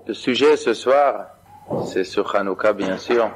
Le sujet ce soir, c'est sur Hanouka bien sûr,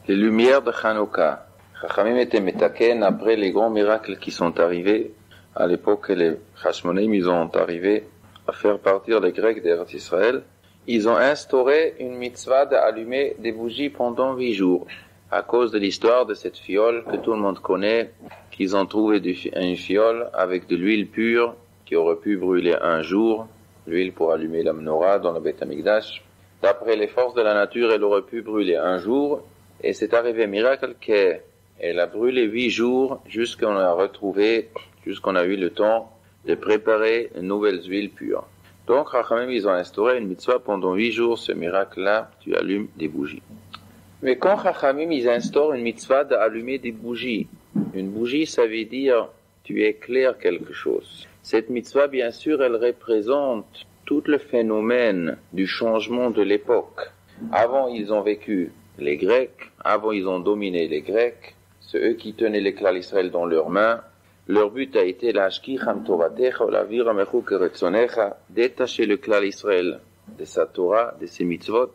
les lumières de Hanouka. Chachamim étaient metaken après les grands miracles qui sont arrivés. À l'époque, les Hashmonaïm, ils ont arrivé à faire partir les Grecs d'Eretz Israël. Ils ont instauré une mitzvah d'allumer des bougies pendant 8 jours. À cause de l'histoire de cette fiole que tout le monde connaît, qu'ils ont trouvé une fiole avec de l'huile pure qui aurait pu brûler un jour, l'huile pour allumer la menorah dans le Beth Amikdash. D'après les forces de la nature, elle aurait pu brûler un jour, et c'est arrivé un miracle qu'elle a brûlé 8 jours jusqu'on a retrouvé, jusqu'on a eu le temps de préparer de nouvelles huiles pures. Donc, Chachamim, ils ont instauré une mitzvah pendant 8 jours, ce miracle-là, tu allumes des bougies. Mais quand Chachamim, ils instaurent une mitzvah d'allumer des bougies, une bougie, ça veut dire, tu éclaires quelque chose. Cette mitzvah, bien sûr, elle représente tout le phénomène du changement de l'époque. Avant, ils ont vécu les Grecs, avant, ils ont dominé les Grecs, c'est eux qui tenaient les klal Israël dans leurs mains. Leur but a été détacher le klal Israël de sa Torah, de ses mitzvot.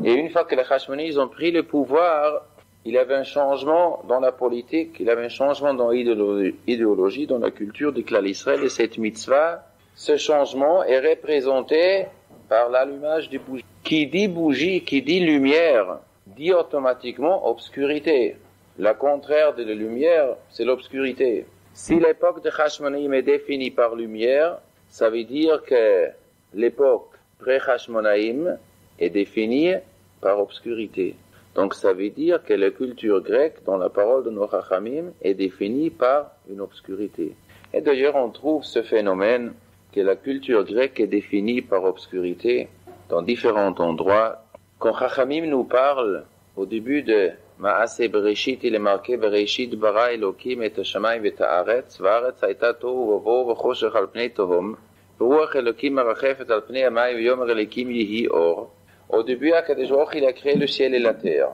Et une fois que les Hashmonaïm, ils ont pris le pouvoir, il y avait un changement dans la politique, il y avait un changement dans l'idéologie, dans la culture du klal Israël, et cette mitzvah, ce changement est représenté par l'allumage des bougies. Qui dit bougie, qui dit lumière, dit automatiquement obscurité. Le contraire de la lumière, c'est l'obscurité. Si l'époque de Hashmonaïm est définie par lumière, ça veut dire que l'époque pré-Hashmonaïm est définie par obscurité. Donc ça veut dire que la culture grecque, dans la parole de nos Chachamim, est définie par une obscurité. Et d'ailleurs, on trouve ce phénomène que la culture grecque est définie par obscurité dans différents endroits. Quand Chachamim nous parle au début de Maaseh Bereshit, il est marqué Bereshit bara Elokim et Hashamayim et Haaretz, Vaaretz hayta tohu vavohu v'choshech al pnei tohom, v'ruach Elokim marachefet al pnei hamayim v'yomer Elokim yihi or. Au début, Akadosh Baruch Hu, il a créé le ciel et la terre.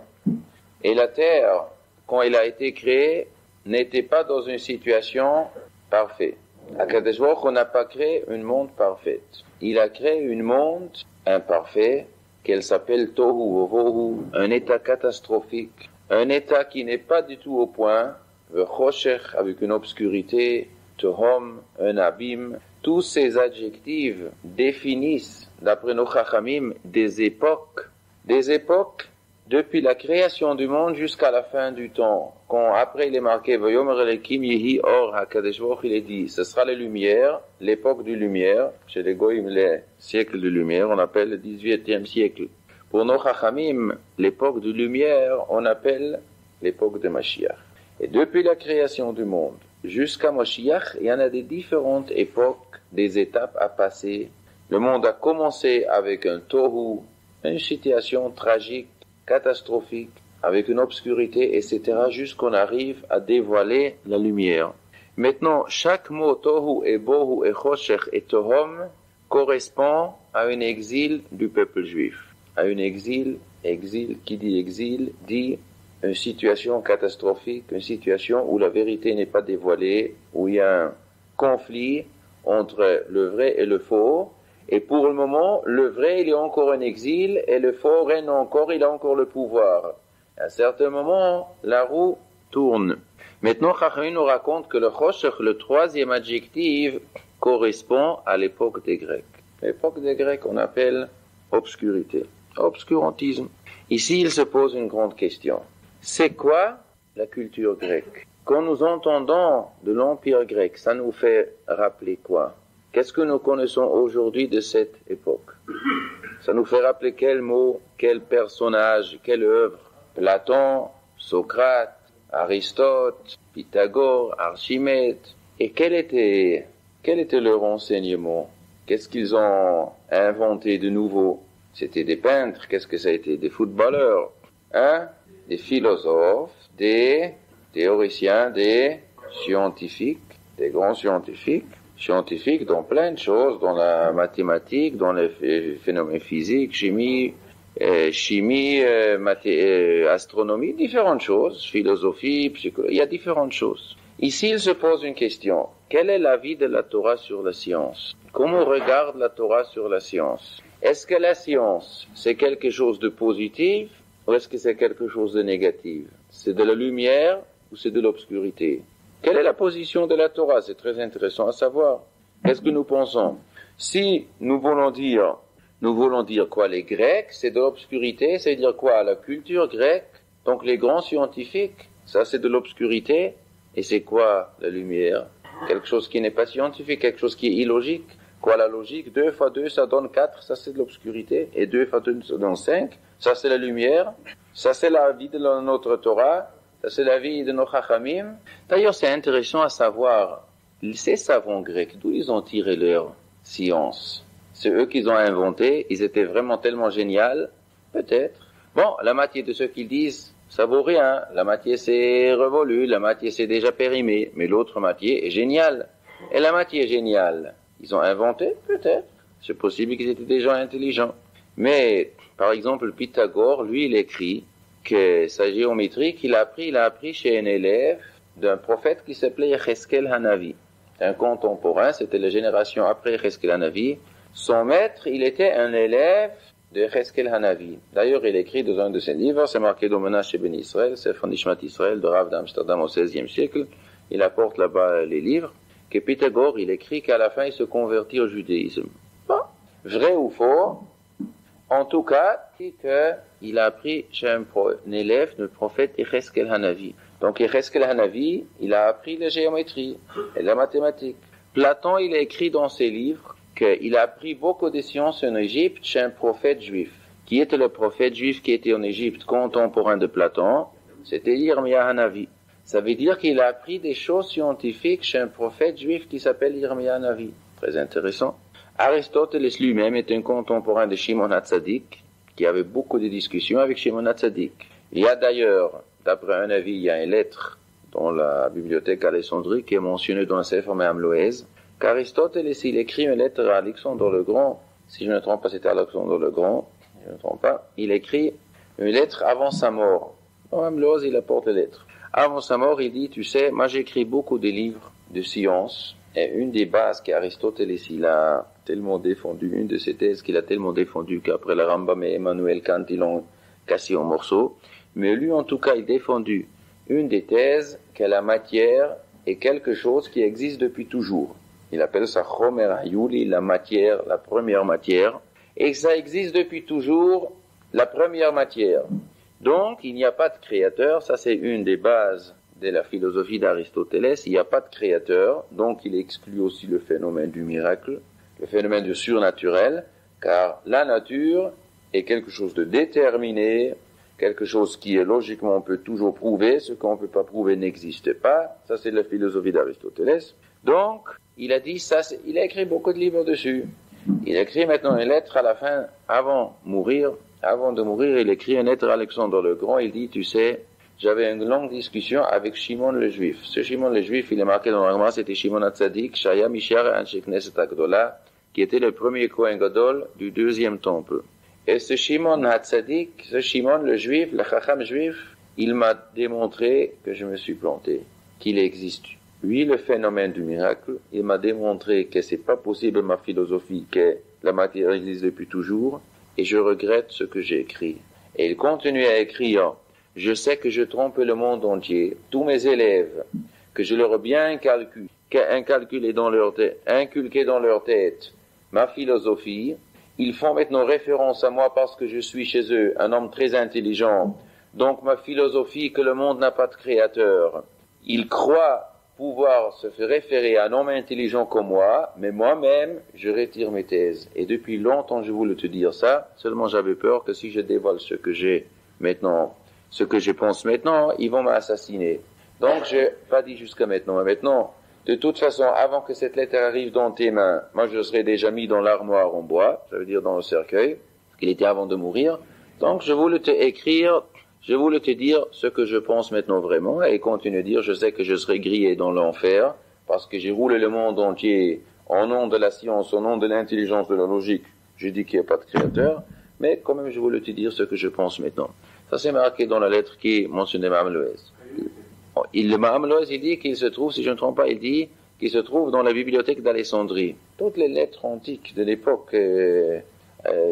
Et la terre, quand elle a été créée, n'était pas dans une situation parfaite. Akadosh Baruch Hu n'a pas créé un monde parfait. Il a créé un monde imparfait qu'elle s'appelle Tohu Vohu, un état catastrophique, un état qui n'est pas du tout au point, V'choshech avec une obscurité, Tohom, un abîme. Tous ces adjectifs définissent, d'après nos Chachamim, des époques depuis la création du monde jusqu'à la fin du temps. Quand après il est marqué Vayomer Elokim Yehi Or, Hakadosh Baruch Hu, il est dit, ce sera les lumières, l'époque du lumière, chez les Goïm, les siècles de lumière, on appelle le 18e siècle. Pour nos Chachamim, l'époque de lumière, on appelle l'époque de Mashiach. Et depuis la création du monde jusqu'à Mashiach, il y en a des différentes époques, des étapes à passer. Le monde a commencé avec un tohu, une situation tragique, catastrophique, avec une obscurité, etc., jusqu'on arrive à dévoiler la lumière. Maintenant, chaque mot tohu et bohu et choshech et tohom correspond à un exil du peuple juif. À un exil, qui dit exil, dit une situation catastrophique, une situation où la vérité n'est pas dévoilée, où il y a un conflit entre le vrai et le faux, et pour le moment, le vrai, il est encore en exil, et le faux règne encore, il a encore le pouvoir. À un certain moment, la roue tourne. Maintenant, Chachamim nous raconte que le choshech, le troisième adjectif, correspond à l'époque des Grecs. L'époque des Grecs, on appelle obscurité, obscurantisme. Ici, il se pose une grande question. C'est quoi la culture grecque? Quand nous entendons de l'Empire grec, ça nous fait rappeler quoi? Qu'est-ce que nous connaissons aujourd'hui de cette époque? Ça nous fait rappeler quel mot, quel personnage, quelle œuvre? Platon, Socrate, Aristote, Pythagore, Archimède. Et quel était leur enseignement? Qu'est-ce qu'ils ont inventé de nouveau? C'était des peintres, qu'est-ce que ça a été? Des footballeurs, des philosophes, des théoriciens, des scientifiques, des grands scientifiques dans plein de choses, dans la mathématique, dans les phénomènes physiques, chimie, astronomie, différentes choses, philosophie, psychologie, il y a différentes choses. Ici, il se pose une question. Quel est l'avis de la Torah sur la science? Comment regarde la Torah sur la science? Est-ce que la science, c'est quelque chose de positif ou est-ce que c'est quelque chose de négatif? C'est de la lumière ou c'est de l'obscurité? Quelle est la position de la Torah? C'est très intéressant à savoir. Qu'est-ce que nous pensons? Si nous voulons dire quoi? Les Grecs, c'est de l'obscurité, c'est-à-dire quoi? La culture grecque, donc les grands scientifiques, ça c'est de l'obscurité. Et c'est quoi la lumière? Quelque chose qui n'est pas scientifique, quelque chose qui est illogique. Quoi la logique? 2 fois 2, ça donne 4, ça c'est de l'obscurité. Et 2 fois 2, ça donne 5, ça c'est la lumière. Ça c'est la vie de notre Torah. Ça c'est la vie de nos Chachamim. D'ailleurs, c'est intéressant à savoir, ces savants grecs, d'où ils ont tiré leur science? C'est eux qui ont inventé, ils étaient vraiment tellement géniaux? Peut-être. Bon, la moitié de ce qu'ils disent, ça vaut rien. La moitié c'est révolu, la moitié c'est déjà périmé, mais l'autre moitié est géniale. Et la moitié géniale, ils ont inventé? Peut-être. C'est possible qu'ils étaient des gens intelligents. Mais, par exemple, Pythagore, lui, il écrit que sa géométrie qu'il a appris chez un élève d'un prophète qui s'appelait Yecheskel Hanavi. Un contemporain, c'était la génération après Yecheskel Hanavi. Son maître, il était un élève de Yecheskel Hanavi. D'ailleurs, il écrit dans un de ses livres, c'est marqué dans Menachem ben Israël, c'est Nishmat Israël de Rav d'Amsterdam au XVIe siècle. Il apporte là-bas les livres, que Pythagore, il écrit qu'à la fin, il se convertit au judaïsme. Bon. Vrai ou faux? En tout cas, dit qu'il a appris chez un élève du prophète Yecheskel Hanavi. Donc Yecheskel Hanavi, il a appris la géométrie et la mathématique. Platon, il a écrit dans ses livres qu'il a appris beaucoup de sciences en Égypte chez un prophète juif. Qui était le prophète juif qui était en Égypte contemporain de Platon? C'était Yirmiyah Hanavi. Ça veut dire qu'il a appris des choses scientifiques chez un prophète juif qui s'appelle Yirmiyah Hanavi. Très intéressant. Aristote lui-même est un contemporain de Shimon HaTzadik, qui avait beaucoup de discussions avec Shimon HaTzadik. Il y a d'ailleurs, d'après un avis, il y a une lettre dans la bibliothèque d'Alexandrie qui est mentionnée dans le Sefer Me'am Loez, qu'Aristote, il écrit une lettre à Alexandre le Grand, si je ne me trompe pas, c'était Alexandre le Grand, je ne me trompe pas, il écrit une lettre avant sa mort. Dans Me'am Loez, il apporte la lettre. Avant sa mort, il dit, tu sais, moi j'écris beaucoup de livres de science, et une des bases qu'Aristote, il a tellement défendu, une de ses thèses qu'il a tellement défendu qu'après le Rambam et Emmanuel Kant, ils l'ont cassé en morceaux. Mais lui, en tout cas, il défendu une des thèses que la matière est quelque chose qui existe depuis toujours. Il appelle ça Chomer Hayuli, la matière, la première matière. Et que ça existe depuis toujours, la première matière. Donc, il n'y a pas de créateur, ça c'est une des bases de la philosophie d'Aristote, il n'y a pas de créateur, donc il exclut aussi le phénomène du miracle, le phénomène du surnaturel, car la nature est quelque chose de déterminé, quelque chose qui est logiquement on peut toujours prouver, ce qu'on ne peut pas prouver n'existe pas, ça c'est la philosophie d'Aristote. Donc, il a dit ça, il a écrit beaucoup de livres dessus. Il écrit maintenant une lettre à la fin, avant de mourir, il écrit une lettre à Alexandre le Grand, il dit, tu sais, j'avais une longue discussion avec Shimon le Juif. Ce Shimon le Juif, il est marqué dans l'Agma, c'était Shimon HaTzadik, Shaya Mishar Anshe Knesset HaGdola, qui était le premier Kohen Gadol du deuxième temple. Et ce Shimon HaTzadik, ce Shimon le Juif, le Chacham Juif, il m'a démontré que je me suis planté, qu'il existe. Lui, le phénomène du miracle, il m'a démontré que c'est pas possible ma philosophie, que la matière existe depuis toujours, et je regrette ce que j'ai écrit. Et il continue à écrire, je sais que je trompe le monde entier, tous mes élèves, que je leur ai bien inculqué dans leur tête ma philosophie. Ils font maintenant référence à moi parce que je suis chez eux un homme très intelligent. Donc ma philosophie que le monde n'a pas de créateur. Ils croient pouvoir se faire référer à un homme intelligent comme moi, mais moi-même, je retire mes thèses. Et depuis longtemps, je voulais te dire ça, seulement j'avais peur que si je dévoile ce que j'ai maintenant, ce que je pense maintenant, ils vont m'assassiner. Donc, je n'ai pas dit jusqu'à maintenant. Mais maintenant, de toute façon, avant que cette lettre arrive dans tes mains, moi je serais déjà mis dans l'armoire en bois, ça veut dire dans le cercueil, parce qu'il était avant de mourir. Donc, je voulais te dire ce que je pense maintenant vraiment, et continue de dire, je sais que je serai grillé dans l'enfer, parce que j'ai roulé le monde entier au nom de la science, au nom de l'intelligence, de la logique. Je dis qu'il n'y a pas de créateur, mais quand même je voulais te dire ce que je pense maintenant. Ça c'est marqué dans la lettre qui est mentionnée Me'am Loez. Le Me'am Loez, il dit qu'il se trouve, si je ne me trompe pas, il dit qu'il se trouve dans la bibliothèque d'Alexandrie. Toutes les lettres antiques de l'époque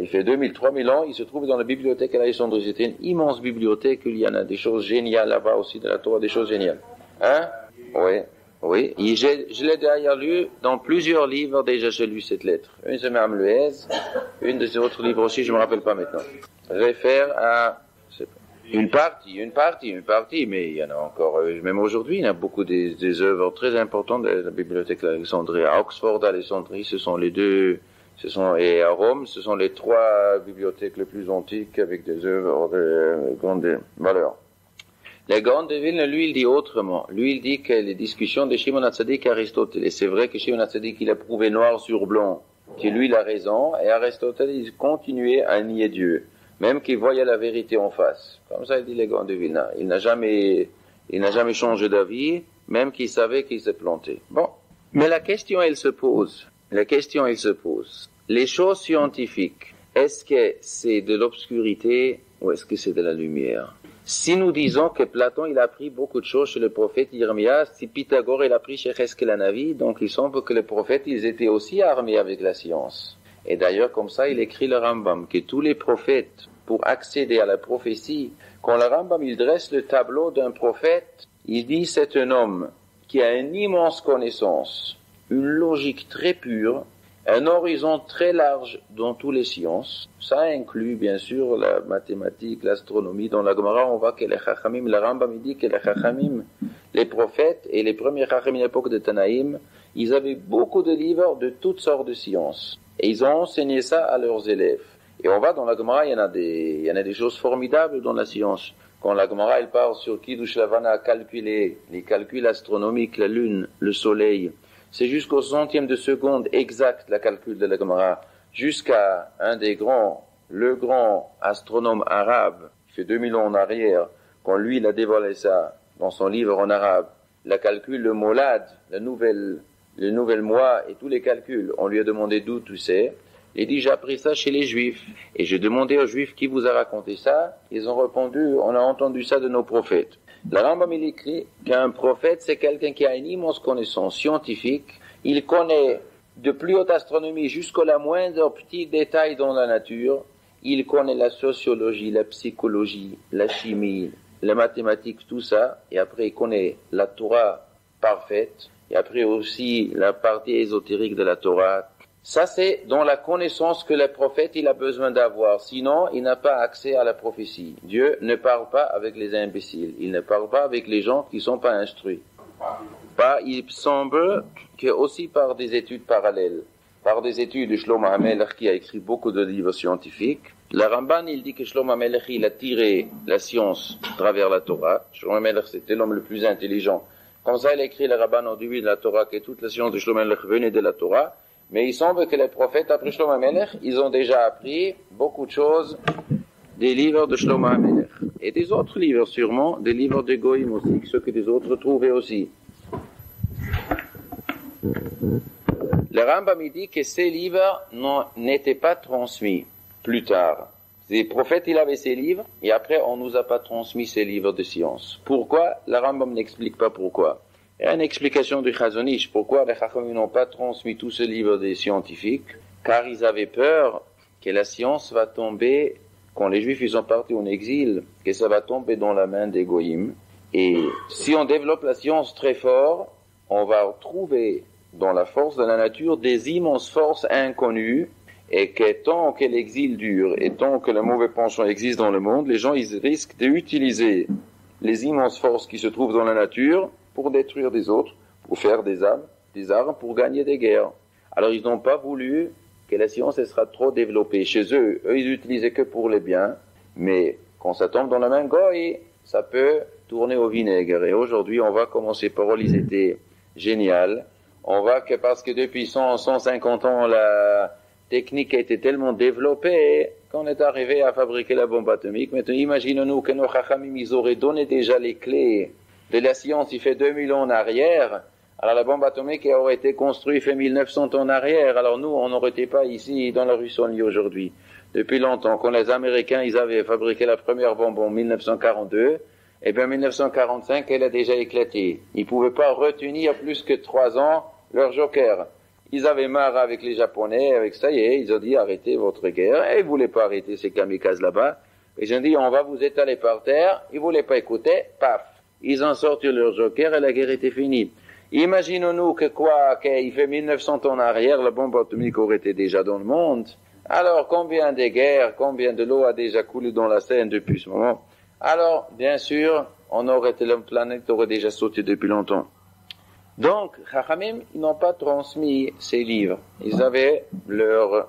Il fait 2000, 3000 ans, il se trouve dans la bibliothèque à l'Alexandrie. C'était une immense bibliothèque, il y en a des choses géniales là-bas aussi, de la Torah, des choses géniales. Hein? Oui, oui. Je l'ai d'ailleurs lu dans plusieurs livres, déjà j'ai lu cette lettre. Une c'est Mme Lehez, une de ces autres livres aussi, je me rappelle pas maintenant. Réfère à une partie, mais il y en a encore, même aujourd'hui, il y a beaucoup des œuvres très importantes de la bibliothèque d'Alexandrie. À Oxford, à Alexandrie, ce sont les deux, et à Rome, ce sont les trois bibliothèques les plus antiques avec des œuvres de grande valeur. Le Gaon de Vilna, lui, il dit autrement. Lui, il dit que les discussions de Shimon HaTzadik et Aristote, et c'est vrai que Shimon HaTzadik, il a prouvé noir sur blanc que lui, il a raison, et Aristote, il continuait à nier Dieu, même qu'il voyait la vérité en face. Comme ça, il dit le Gaon de Vilna. Il n'a jamais changé d'avis, même qu'il savait qu'il s'est planté. Bon. Mais la question, elle se pose. Les choses scientifiques, est-ce que c'est de l'obscurité ou est-ce que c'est de la lumière? Si nous disons que Platon, il a appris beaucoup de choses chez le prophète Yirmiyah, si Pythagore, il a appris chez Cheskel-Hanavi, donc il semble que les prophètes, ils étaient aussi armés avec la science. Et d'ailleurs, comme ça, il écrit le Rambam, que tous les prophètes, pour accéder à la prophétie, quand le Rambam, il dresse le tableau d'un prophète, il dit, c'est un homme qui a une immense connaissance, une logique très pure, un horizon très large dans toutes les sciences. Ça inclut bien sûr la mathématique, l'astronomie. Dans la Gemara, on voit que les Chachamim, le Rambam dit que les Chachamim, les prophètes et les premiers Chachamim à l'époque de Tanaïm, ils avaient beaucoup de livres de toutes sortes de sciences. Et ils ont enseigné ça à leurs élèves. Et on va dans la Gemara, il y en a des choses formidables dans la science. Quand la Gemara, elle parle sur Kiddush Lavana à calculer les calculs astronomiques, la lune, le soleil, c'est jusqu'au centième de seconde exact la calcul de la Gemara, jusqu'à le grand astronome arabe, qui fait 2000 ans en arrière, quand lui il a dévoilé ça dans son livre en arabe, la calcul, le molad, le nouvel mois et tous les calculs, on lui a demandé d'où tu sais. Il dit, j'ai appris ça chez les Juifs. Et j'ai demandé aux Juifs qui vous a raconté ça. Ils ont répondu, on a entendu ça de nos prophètes. Le Rambam, il écrit qu'un prophète, c'est quelqu'un qui a une immense connaissance scientifique. Il connaît de plus haute astronomie jusqu'à la moindre petit détail dans la nature. Il connaît la sociologie, la psychologie, la chimie, les mathématiques, tout ça. Et après, il connaît la Torah parfaite. Et après aussi, la partie ésotérique de la Torah. Ça, c'est dans la connaissance que le prophète, il a besoin d'avoir. Sinon, il n'a pas accès à la prophétie. Dieu ne parle pas avec les imbéciles. Il ne parle pas avec les gens qui ne sont pas instruits. Il semble que aussi par des études parallèles, par des études de Shlomo HaMelech qui a écrit beaucoup de livres scientifiques. Le Ramban, il dit que Shlomo HaMelech, il a tiré la science à travers la Torah. Shlomo HaMelech, c'était l'homme le plus intelligent. Comme ça, il a écrit le Ramban au début de la Torah, que toute la science de Shlomo HaMelech venait de la Torah. Mais il semble que les prophètes, après Shlomo HaMelech, ils ont déjà appris beaucoup de choses des livres de Shlomo HaMelech. Et des autres livres sûrement, des livres de Goïm aussi, ceux que les autres trouvaient aussi. Le Rambam dit que ces livres n'étaient pas transmis plus tard. Les prophètes, ils avaient ces livres, et après on nous a pas transmis ces livres de science. Pourquoi? Le Rambam n'explique pas pourquoi. Il y a une explication du Chazon Ish. Pourquoi les Chachamim n'ont pas transmis tous ces livres des scientifiques? Car ils avaient peur que la science va tomber, quand les Juifs ils sont partis en exil, que ça va tomber dans la main des Goïm. Et si on développe la science très fort, on va trouver dans la force de la nature des immenses forces inconnues, et que tant que l'exil dure, et tant que le mauvais penchant existe dans le monde, les gens ils risquent d'utiliser les immenses forces qui se trouvent dans la nature pour détruire des autres, pour faire des armes, pour gagner des guerres. Alors ils n'ont pas voulu que la science elle sera trop développée. Chez eux, ils utilisaient que pour les biens, mais quand ça tombe dans la main goy, ça peut tourner au vinaigre. Et aujourd'hui, on voit comment ces paroles ils étaient géniales. On voit que parce que depuis 150 ans, la technique a été tellement développée qu'on est arrivé à fabriquer la bombe atomique. Maintenant, imaginons-nous que nos chachamim, ils auraient donné déjà les clés de la science, il fait 2000 ans en arrière. Alors la bombe atomique aurait été construite, il fait 1900 ans en arrière. Alors nous, on n'aurait été pas ici dans la rue Saulnier aujourd'hui. Depuis longtemps, quand les Américains, ils avaient fabriqué la première bombe en 1942, et bien en 1945, elle a déjà éclaté. Ils pouvaient pas retenir plus que 3 ans leur joker. ils avaient marre avec les Japonais, avec ça y est, ils ont dit arrêtez votre guerre, et ils voulaient pas arrêter ces kamikazes là-bas. Ils ont dit on va vous étaler par terre, ils voulaient pas écouter, paf, ils ont sorti leur joker et la guerre était finie. Imaginons-nous qu'il fait 1900 ans en arrière, la bombe atomique aurait été déjà dans le monde. Alors combien de guerres, combien de l'eau a déjà coulé dans la Seine depuis ce moment? Alors, bien sûr, la planète aurait déjà sauté depuis longtemps. Donc, Chachamim, ils n'ont pas transmis ces livres. Ils avaient leur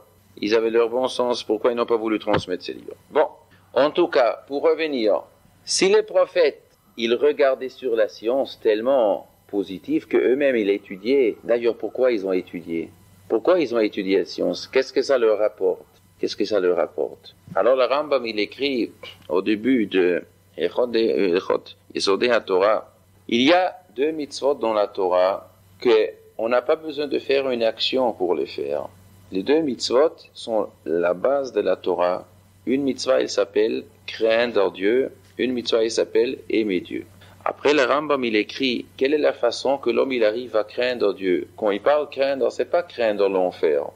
bon sens. Pourquoi ils n'ont pas voulu transmettre ces livres? Bon. En tout cas, pour revenir, si les prophètes, ils regardaient sur la science tellement positive qu'eux-mêmes, ils étudiaient. D'ailleurs, pourquoi ils ont étudié? Pourquoi ils ont étudié la science? Qu'est-ce que ça leur rapporte? Qu'est-ce que ça leur rapporte? Alors, le Rambam, il écrit au début de Yesodei HaTorah, il y a 2 mitzvot dans la Torah qu'on n'a pas besoin de faire une action pour les faire. Les 2 mitzvot sont la base de la Torah. Une mitzvah, elle s'appelle craindre Dieu. Une mitzvah, elle s'appelle aimer Dieu. Après, le Rambam, il écrit quelle est la façon que l'homme, il arrive à craindre Dieu. Quand il parle craindre, c'est pas craindre l'enfer.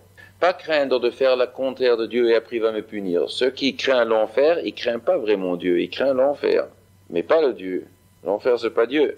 Pas craindre de faire la contraire de Dieu et après il va me punir. Ceux qui craignent l'enfer, ils craignent pas vraiment Dieu, ils craignent l'enfer. Mais pas le Dieu. L'enfer, c'est pas Dieu.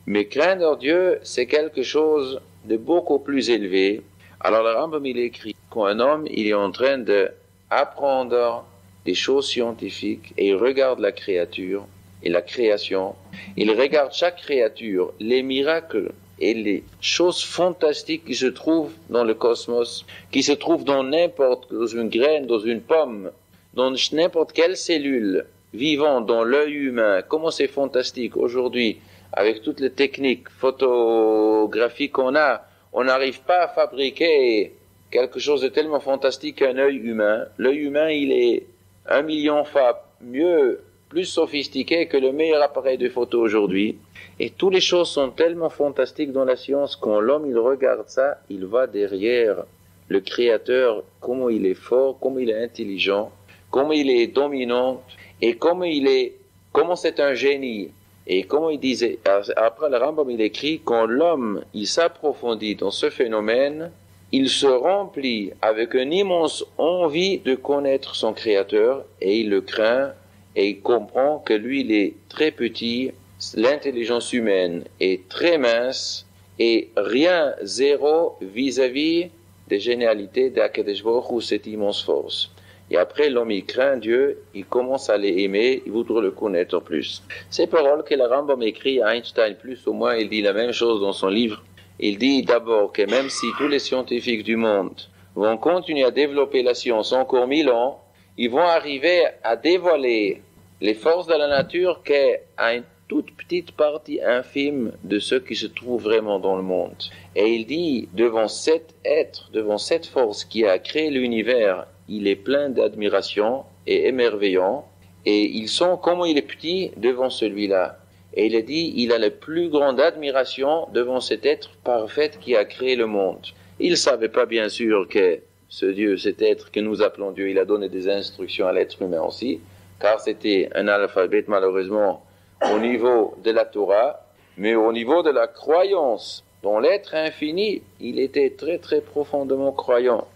Mais craindre Dieu, c'est quelque chose de beaucoup plus élevé. Alors le Rambam, il écrit quand un homme, il est en train d'apprendre des choses scientifiques et il regarde la créature et la création, il regarde chaque créature, les miracles et les choses fantastiques qui se trouvent dans le cosmos, qui se trouvent dans une graine, dans une pomme, dans n'importe quelle cellule vivant dans l'œil humain. Comment c'est fantastique aujourd'hui, avec toutes les techniques photographiques qu'on a, on n'arrive pas à fabriquer quelque chose de tellement fantastique qu'un œil humain. L'œil humain, il est 1 million fois mieux, plus sophistiqué que le meilleur appareil de photo aujourd'hui. Et toutes les choses sont tellement fantastiques dans la science, quand l'homme, il regarde ça, il va derrière le créateur, comment il est fort, comment il est intelligent, comment il est dominant, et comment c'est un génie. Et comment il disait, après le Rambam, il écrit, quand l'homme, il s'approfondit dans ce phénomène, il se remplit avec une immense envie de connaître son créateur, et il le craint, et il comprend que lui, il est très petit, l'intelligence humaine est très mince, et rien, zéro, vis-à-vis des génialités d'Akadosh Baruch Hu, cette immense force. Et après, l'homme, il craint Dieu, il commence à l'aimer, il voudrait le connaître plus. Ces paroles que le Rambam écrit à Einstein, plus ou moins, il dit la même chose dans son livre. Il dit d'abord que même si tous les scientifiques du monde vont continuer à développer la science encore 1000 ans, ils vont arriver à dévoiler les forces de la nature qu'à une toute petite partie infime de ce qui se trouve vraiment dans le monde. Et il dit, devant cet être, devant cette force qui a créé l'univers, il est plein d'admiration et émerveillant, et ils sont, comme il est petit, devant celui-là. Et il a dit, il a la plus grande admiration devant cet être parfait qui a créé le monde. Il ne savait pas bien sûr que ce Dieu, cet être que nous appelons Dieu, il a donné des instructions à l'être humain aussi, car c'était un alphabet malheureusement au niveau de la Torah, mais au niveau de la croyance dans l'être infini, il était très très profondément croyant.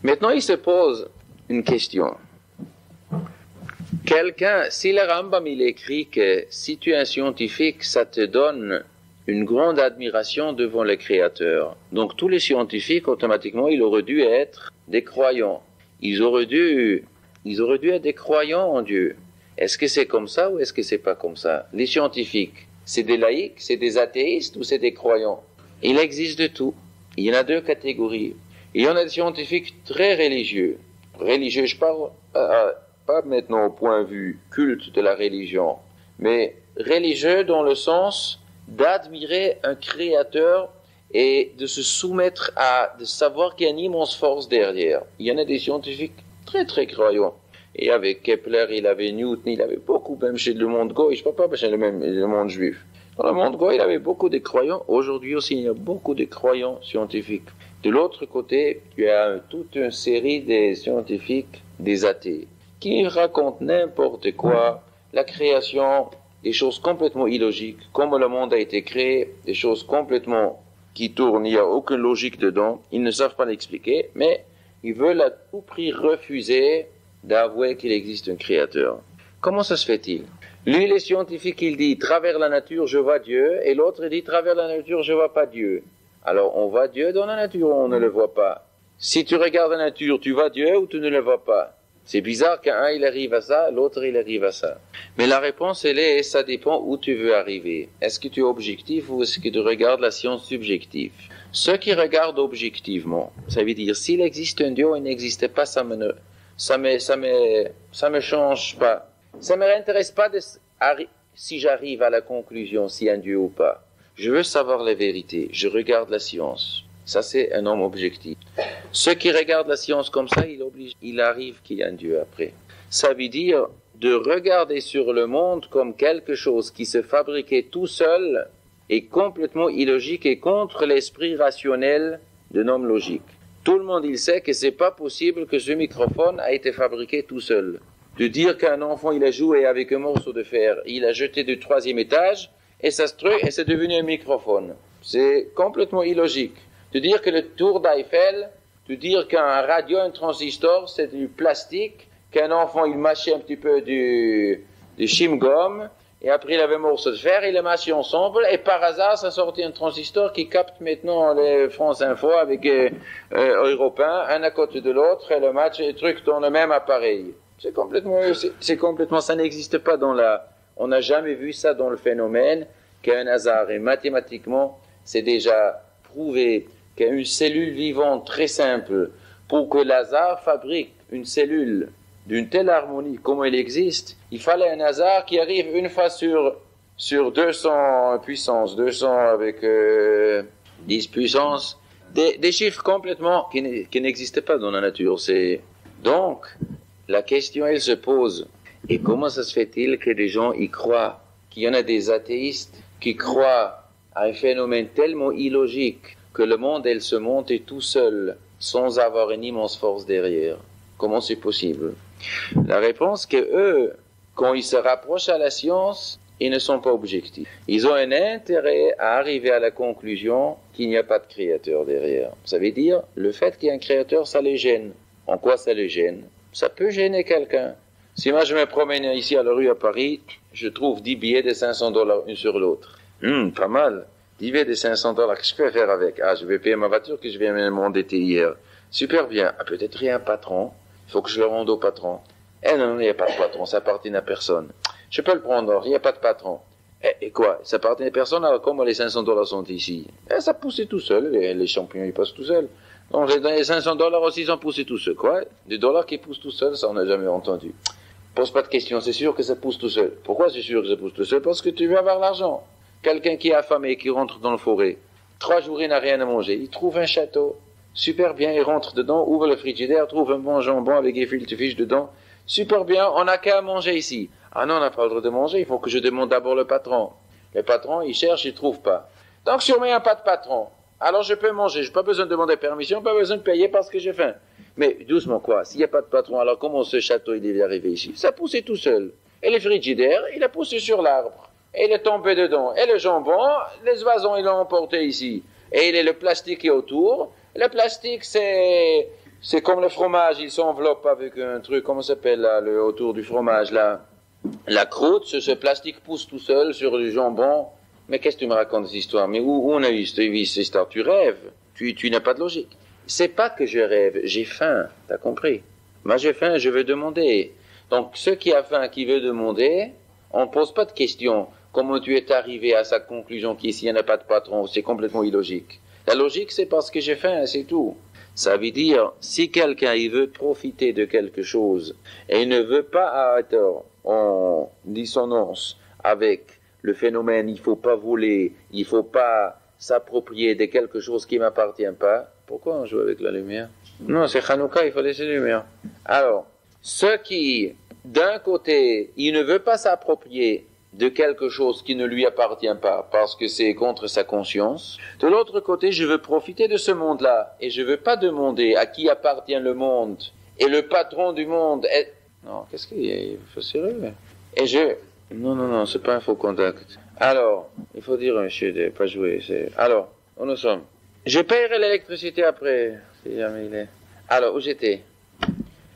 Maintenant, il se pose une question. Si le Rambam il écrit que si tu es un scientifique, ça te donne une grande admiration devant le Créateur. Donc tous les scientifiques, automatiquement, ils auraient dû être des croyants. Ils auraient dû être des croyants en Dieu. Est-ce que c'est comme ça ou est-ce que c'est pas comme ça? Les scientifiques, c'est des laïcs, c'est des athéistes ou c'est des croyants? Il existe de tout. Il y en a 2 catégories. Il y en a des scientifiques très religieux. Religieux, je parle pas maintenant au point de vue culte de la religion, mais religieux dans le sens d'admirer un créateur et de se soumettre de savoir qu'il y a une immense force derrière. Il y en a des scientifiques très très croyants. Et avec Kepler, il avait Newton, il avait beaucoup, même chez le monde goy, je ne parle pas chez le monde juif. Dans le monde goy, il avait beaucoup de croyants. Aujourd'hui aussi, il y a beaucoup de croyants scientifiques. De l'autre côté, il y a toute une série des scientifiques, des athées, qui racontent n'importe quoi, la création, des choses complètement illogiques, comment le monde a été créé, des choses complètement qui tourne, il n'y a aucune logique dedans, ils ne savent pas l'expliquer, mais ils veulent à tout prix refuser d'avouer qu'il existe un créateur. Comment ça se fait-il? Lui, les scientifiques, il dit, travers la nature, je vois Dieu, et l'autre dit, travers la nature, je vois pas Dieu. Alors, on voit Dieu dans la nature, on ne le voit pas. Si tu regardes la nature, tu vois Dieu ou tu ne le vois pas? C'est bizarre qu'un il arrive à ça, l'autre il arrive à ça. Mais la réponse elle est, ça dépend où tu veux arriver. Est-ce que tu es objectif ou est-ce que tu regardes la science subjective? Ceux qui regardent objectivement, ça veut dire s'il existe un Dieu ou il n'existe pas, ça me change pas. Ça me intéresse pas si j'arrive à la conclusion s'il y a un Dieu ou pas. Je veux savoir la vérité. Je regarde la science. Ça, c'est un homme objectif. Ceux qui regardent la science comme ça, il arrive qu'il y a un Dieu après. Ça veut dire de regarder sur le monde comme quelque chose qui se fabriquait tout seul et complètement illogique et contre l'esprit rationnel d'un homme logique. Tout le monde, il sait que c'est pas possible que ce microphone a été fabriqué tout seul. De dire qu'un enfant, il a joué avec un morceau de fer, il a jeté du 3e étage, et ça se trouve, et c'est devenu un microphone. C'est complètement illogique. De dire que le tour d'Eiffel, de dire qu'un radio, un transistor, c'est du plastique, qu'un enfant, il mâchait un petit peu du chewing-gum, et après il avait un morceau de fer, il les mâchait ensemble, et par hasard, ça sortait un transistor qui capte maintenant les France Info avec Europe 1, un à côté de l'autre, et le match et truc dans le même appareil. C'est complètement, ça n'existe pas on n'a jamais vu ça dans le phénomène qu'un hasard, et mathématiquement, c'est déjà prouvé qu'une cellule vivante très simple, pour que l'hasard fabrique une cellule d'une telle harmonie comme elle existe, il fallait un hasard qui arrive une fois sur 200 puissance, 200 avec 10 puissance, des chiffres complètement qui n'existaient pas dans la nature. Donc, la question elle se pose, et comment ça se fait-il que des gens y croient, qu'il y en a des athéistes qui croient à un phénomène tellement illogique que le monde, elle se monte tout seul, sans avoir une immense force derrière. Comment c'est possible? La réponse que eux, quand ils se rapprochent à la science, ils ne sont pas objectifs. Ils ont un intérêt à arriver à la conclusion qu'il n'y a pas de créateur derrière. Ça veut dire, le fait qu'il y ait un créateur, ça les gêne. En quoi ça les gêne? Ça peut gêner quelqu'un. Si moi je me promène ici à la rue à Paris, je trouve 10 billets de $500 une sur l'autre. Pas mal. 10 billets de $500, qu'est-ce que je peux faire avec? Ah, je vais payer ma voiture que je viens de m'endetter hier. Super bien. Ah, peut-être il y a un patron. Il faut que je le rende au patron. Non, il n'y a pas de patron, ça appartient à personne. Je peux le prendre, il n'y a pas de patron. Et quoi? Ça appartient à personne, alors comment les $500 sont ici? Ça poussait tout seul, les champignons ils passent tout seuls. Donc les $500 aussi ils ont poussé tout seul. Quoi? Des dollars qui poussent tout seul, ça on n'a jamais entendu. Pose pas de question, c'est sûr que ça pousse tout seul. Pourquoi c'est sûr que ça pousse tout seul? Parce que tu veux avoir l'argent. Quelqu'un qui est affamé, qui rentre dans la forêt, 3 jours il n'a rien à manger, il trouve un château. Super bien, il rentre dedans, ouvre le frigidaire, trouve un bon jambon avec des gefilte fish dedans. Super bien, on n'a qu'à manger ici. Ah non, on n'a pas le droit de manger, il faut que je demande d'abord le patron. Le patron, il cherche, il trouve pas. Donc sûrement il n'y a pas de patron. Alors je peux manger, j'ai pas besoin de demander permission, pas besoin de payer parce que j'ai faim. Mais doucement quoi, s'il n'y a pas de patron, alors comment ce château il est arrivé ici? Ça poussait tout seul. Et le frigidaire, il a poussé sur l'arbre. Et il est tombé dedans. Et le jambon, les oiseaux, ils l'ont emporté ici. Et il est le plastique qui est autour. Le plastique, c'est comme le fromage, il s'enveloppe avec un truc, comment ça s'appelle là, autour du fromage là. La croûte, ce plastique pousse tout seul sur le jambon. Mais qu'est-ce que tu me racontes cette histoire? Mais où on a eu cette histoire? Tu rêves. Tu n'as pas de logique. C'est pas que je rêve, j'ai faim. T'as compris? Moi j'ai faim, je veux demander. Donc ceux qui a faim, qui veut demander, on ne pose pas de questions. Comment tu es arrivé à sa conclusion qu'ici il n'y a pas de patron? C'est complètement illogique. La logique, c'est parce que j'ai faim, c'est tout. Ça veut dire, si quelqu'un il veut profiter de quelque chose et il ne veut pas être en dissonance avec le phénomène, il faut pas voler, il faut pas s'approprier de quelque chose qui m'appartient pas. Pourquoi on joue avec la lumière? Non, c'est Hanouka, il faut laisser la lumière. Alors, ceux qui, d'un côté, il ne veut pas s'approprier de quelque chose qui ne lui appartient pas parce que c'est contre sa conscience. De l'autre côté, je veux profiter de ce monde-là et je veux pas demander à qui appartient le monde et le patron du monde est... Non, qu'est-ce qu'il y a? Il faut sérieux. Et non, c'est pas un faux contact. Alors, il faut dire, monsieur, de pas jouer. Alors, Où nous sommes? Je paierai l'électricité après, si jamais il est. Alors, où j'étais?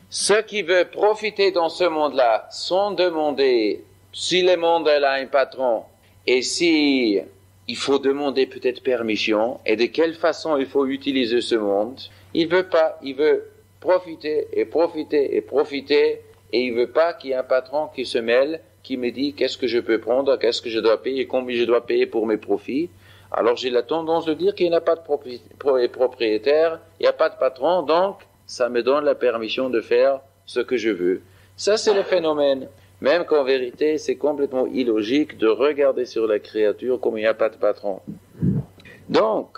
Ceux qui veulent profiter dans ce monde-là sont demandés si le monde a un patron et si il faut demander peut-être permission et de quelle façon il faut utiliser ce monde. Il veut pas, il veut profiter et profiter et profiter et il veut pas qu'il y ait un patron qui se mêle, qui me dit qu'est-ce que je peux prendre, qu'est-ce que je dois payer, combien je dois payer pour mes profits. Alors j'ai la tendance de dire qu'il n'y a pas de propriétaire, il n'y a pas de patron, donc ça me donne la permission de faire ce que je veux. Ça c'est le phénomène. Même qu'en vérité, c'est complètement illogique de regarder sur la créature comme il n'y a pas de patron. Donc,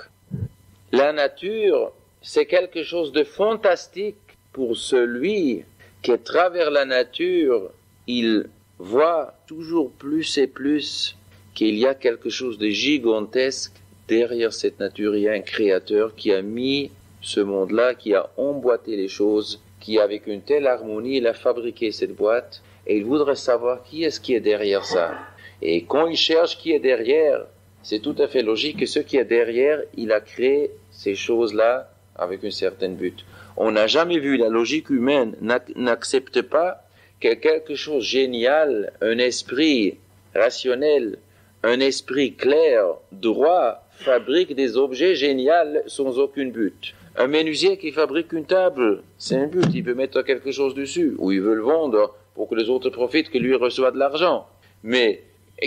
la nature, c'est quelque chose de fantastique pour celui qui, à travers la nature, il voit toujours plus et plus qu'il y a quelque chose de gigantesque derrière cette nature. Il y a un créateur qui a mis ce monde-là, qui a emboîté les choses, qui, avec une telle harmonie, il a fabriqué cette boîte. Et il voudrait savoir qui est-ce qui est derrière ça. Et quand il cherche qui est derrière, c'est tout à fait logique que ce qui est derrière, il a créé ces choses-là avec un certain but. On n'a jamais vu, la logique humaine n'accepte pas que quelque chose de génial, un esprit rationnel, un esprit clair, droit, fabrique des objets géniaux sans aucun but. Un menuisier qui fabrique une table, c'est un but, il veut mettre quelque chose dessus, ou il veut le vendre pour que les autres profitent, que lui reçoit de l'argent. Mais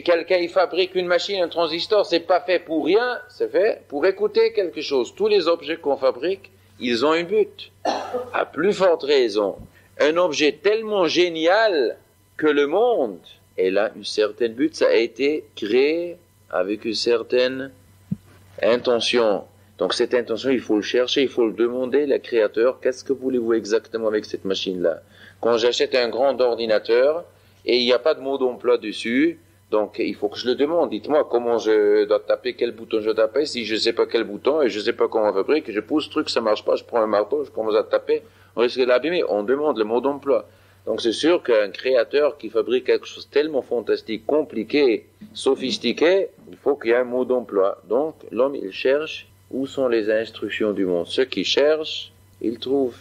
quelqu'un il fabrique une machine, un transistor, c'est pas fait pour rien, c'est fait pour écouter quelque chose. Tous les objets qu'on fabrique, ils ont un but. À plus forte raison, un objet tellement génial que le monde, elle a une certaine but, ça a été créé avec une certaine intention. Donc cette intention, il faut le chercher, il faut le demander, le créateur, qu'est-ce que voulez-vous exactement avec cette machine-là? Quand j'achète un grand ordinateur et il n'y a pas de mot d'emploi dessus, donc il faut que je le demande. Dites-moi comment je dois taper, quel bouton je dois taper. Si je ne sais pas quel bouton et je ne sais pas comment on fabrique, je pousse le truc, ça marche pas, je prends un marteau, je commence à taper, on risque de l'abîmer. On demande le mot d'emploi. Donc c'est sûr qu'un créateur qui fabrique quelque chose tellement fantastique, compliqué, sophistiqué, il faut qu'il y ait un mot d'emploi. Donc l'homme, il cherche où sont les instructions du monde. Ceux qui cherchent, ils trouvent.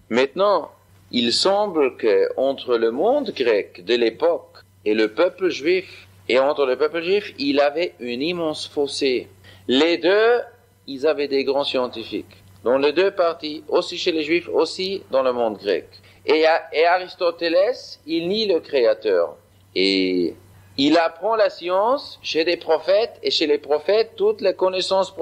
Maintenant, il semble qu'entre le monde grec de l'époque et le peuple juif, et entre le peuple juif, il avait une immense fossé. Les deux, ils avaient des grands scientifiques. Dans les deux parties, aussi chez les juifs, aussi dans le monde grec. Et Aristoteles, il nie le créateur. Et il apprend la science chez des prophètes, et chez les prophètes, toute la connaissance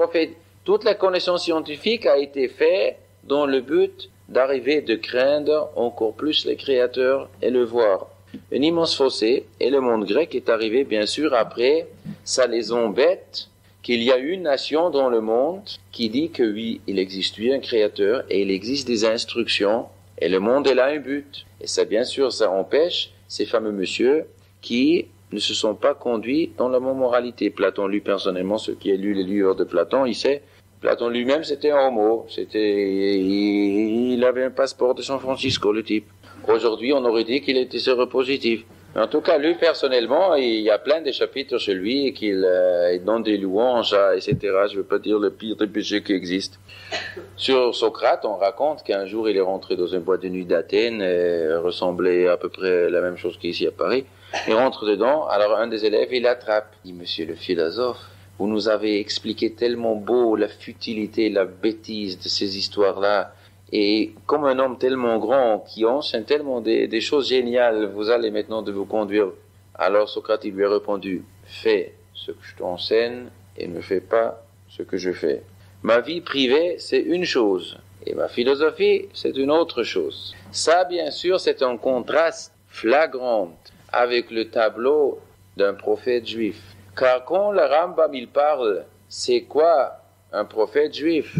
scientifique a été faite dans le but d'arriver de craindre encore plus le créateur et le voir. Un immense fossé, et le monde grec est arrivé bien sûr après, ça les embête qu'il y a une nation dans le monde qui dit que oui, il existe un créateur et il existe des instructions et le monde elle a un but. Et ça bien sûr, ça empêche ces fameux messieurs qui ne se sont pas conduits dans la moralité. Platon, lui personnellement, ceux qui ont lu les livres de Platon, il sait, Platon lui-même c'était un homo, il avait un passeport de San Francisco le type. Aujourd'hui on aurait dit qu'il était séropositif. En tout cas, lui, personnellement, il y a plein de chapitres chez lui et qu'il donne des louanges, etc. Je ne veux pas dire le pire des péchés qui existe. Sur Socrate, on raconte qu'un jour, il est rentré dans une boîte de nuit d'Athènes, ressemblait à peu près la même chose qu'ici à Paris. Il rentre dedans, alors un des élèves, il l'attrape. Il dit, monsieur le philosophe, vous nous avez expliqué tellement beau la futilité, la bêtise de ces histoires-là. Et comme un homme tellement grand, qui enseigne tellement des choses géniales, vous allez maintenant de vous conduire. Alors Socrate lui a répondu, fais ce que je t'enseigne et ne fais pas ce que je fais. Ma vie privée, c'est une chose, et ma philosophie, c'est une autre chose. Ça, bien sûr, c'est un contraste flagrant avec le tableau d'un prophète juif. Car quand le Rambam, il parle, c'est quoi un prophète juif?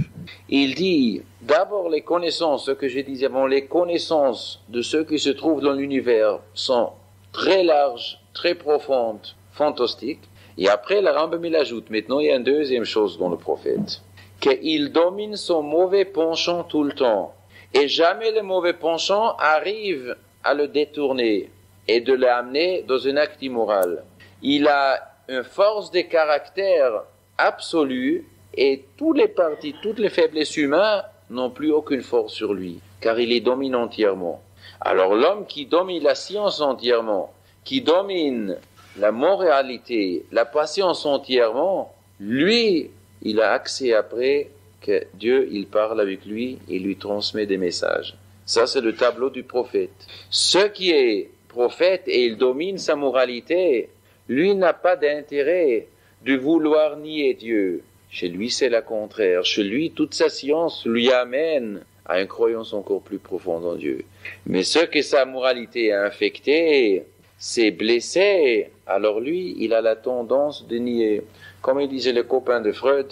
Il dit, d'abord les connaissances, ce que je disais avant, les connaissances de ce qui se trouve dans l'univers sont très larges, très profondes, fantastiques. Et après, le Rambam, il ajoute, maintenant il y a une deuxième chose dans le prophète, qu'il domine son mauvais penchant tout le temps. Et jamais le mauvais penchant arrive à le détourner et de l'amener dans un acte immoral. Il a une force de caractère absolue et toutes les parties, toutes les faiblesses humaines n'ont plus aucune force sur lui, car il les domine entièrement. Alors l'homme qui domine la science entièrement, qui domine la moralité, la patience entièrement, lui, il a accès après que Dieu, il parle avec lui et lui transmet des messages. Ça, c'est le tableau du prophète. Ce qui est prophète et il domine sa moralité, lui n'a pas d'intérêt de vouloir nier Dieu. Chez lui, c'est le contraire. Chez lui, toute sa science lui amène à une croyance encore plus profonde en Dieu. Mais ce que sa moralité a infecté, c'est blessé, alors lui, il a la tendance de nier. Comme il disait le copain de Freud,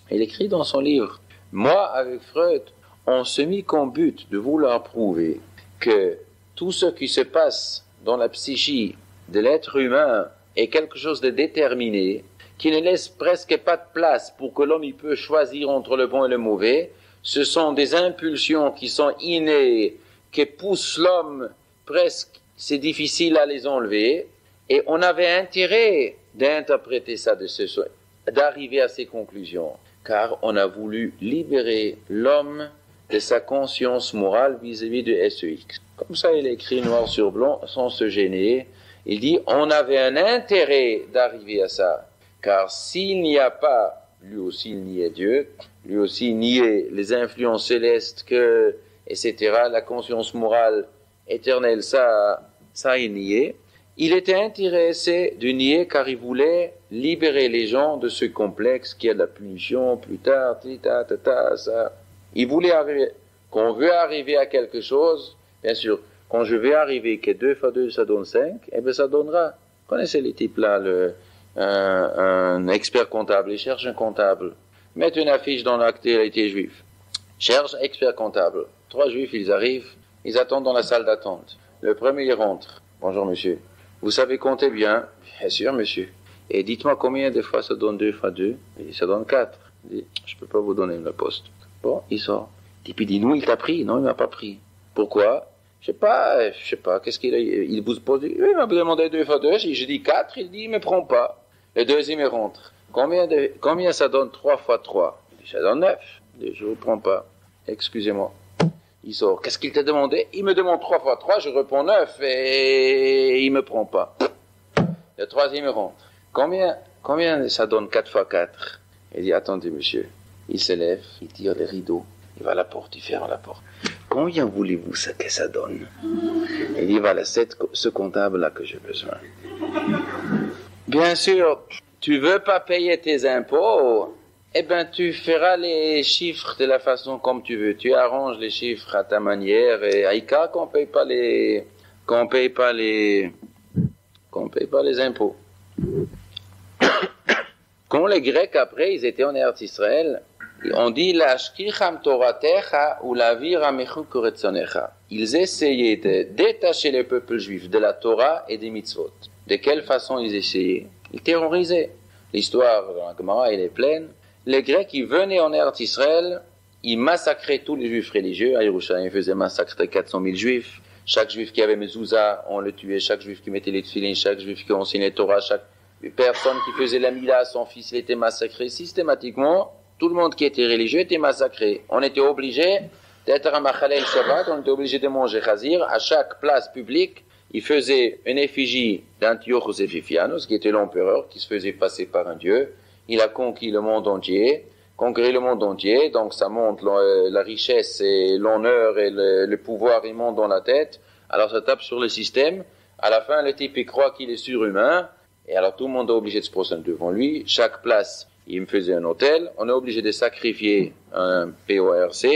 il écrit dans son livre, « Moi, avec Freud, on se mit comme but de vouloir prouver que tout ce qui se passe dans la psyché de l'être humain est quelque chose de déterminé, qui ne laisse presque pas de place pour que l'homme il peut choisir entre le bon et le mauvais. Ce sont des impulsions qui sont innées, qui poussent l'homme presque, c'est difficile à les enlever. Et on avait intérêt d'interpréter ça de ce soin, d'arriver à ces conclusions, car on a voulu libérer l'homme de sa conscience morale vis-à-vis de SEX. Comme ça, il écrit noir sur blanc, sans se gêner. Il dit, on avait un intérêt d'arriver à ça. Car s'il n'y a pas, lui aussi il niait Dieu, lui aussi il niait les influences célestes que, etc., la conscience morale éternelle, ça il niait. Il était intéressé de nier car il voulait libérer les gens de ce complexe qui est la punition, plus tard, ça. Il voulait arriver, qu'on veut arriver à quelque chose, bien sûr, quand je vais arriver que 2 fois 2 ça donne 5, eh bien ça donnera. Vous connaissez les types là, un expert comptable, il cherche un comptable. Mettre une affiche dans l'actualité juive. Cherche expert comptable. 3 juifs, ils arrivent, ils attendent dans la salle d'attente. Le premier, il rentre. Bonjour monsieur. Vous savez compter bien? Bien sûr monsieur. Et dites-moi combien de fois ça donne 2 fois 2? Il dit, ça donne 4. Il dit, je peux pas vous donner le poste. Bon, il sort. Et puis il dit, nous, il t'a pris? Non, il m'a pas pris. Pourquoi? Je sais pas, qu'est-ce qu'il a, il vous pose, il m'a demandé 2 fois 2, je dis 4, il dit, il me prend pas. Le deuxième, il rentre. Combien ça donne 3 fois 3? Il dit, ça donne 9. Il dit, je vous prends pas. Excusez-moi. Il sort. Qu'est-ce qu'il t'a demandé? Il me demande 3 fois 3, je réponds 9 et il me prend pas. Le troisième, il rentre. Combien ça donne 4 fois 4? Il dit, attendez, monsieur. Il se lève, il tire les rideaux, il va à la porte, il ferme la porte. Combien voulez-vous que ça donne? Il dit, voilà, ce comptable-là que j'ai besoin. Bien sûr, tu veux pas payer tes impôts, eh ben, tu feras les chiffres de la façon comme tu veux. Tu arranges les chiffres à ta manière et Aïka qu'on paye pas les impôts. Quand les Grecs après, ils étaient en Eretz Israël, on dit l'ashkicham toratecha ou lavir amechu koretzonecha. Ils essayaient de détacher le peuple juif de la Torah et des mitzvot. De quelle façon ils essayaient? Ils terrorisaient. L'histoire dans la Gemara, elle est pleine. Les Grecs, ils venaient en Eretz Israël, ils massacraient tous les juifs religieux. À Yerushalayim, ils faisaient massacrer 400 000 juifs. Chaque juif qui avait mezouza, on le tuait. Chaque juif qui mettait les tefillin, chaque juif qui enseignait la Torah, chaque personne qui faisait la mila, son fils, il était massacré systématiquement. Tout le monde qui était religieux était massacré. On était obligé d'être un machalel Shabbat, on était obligé de manger chazir. À chaque place publique, il faisait une effigie d'Antiochos Epiphanos, qui était l'empereur, qui se faisait passer par un dieu. Il a conquis le monde entier, donc ça monte la richesse et l'honneur et le pouvoir, il monte dans la tête. Alors ça tape sur le système. À la fin, le type, il croit qu'il est surhumain. Et alors tout le monde est obligé de se prosterner devant lui. Chaque place, il me faisait un hôtel. On est obligé de sacrifier un PORC.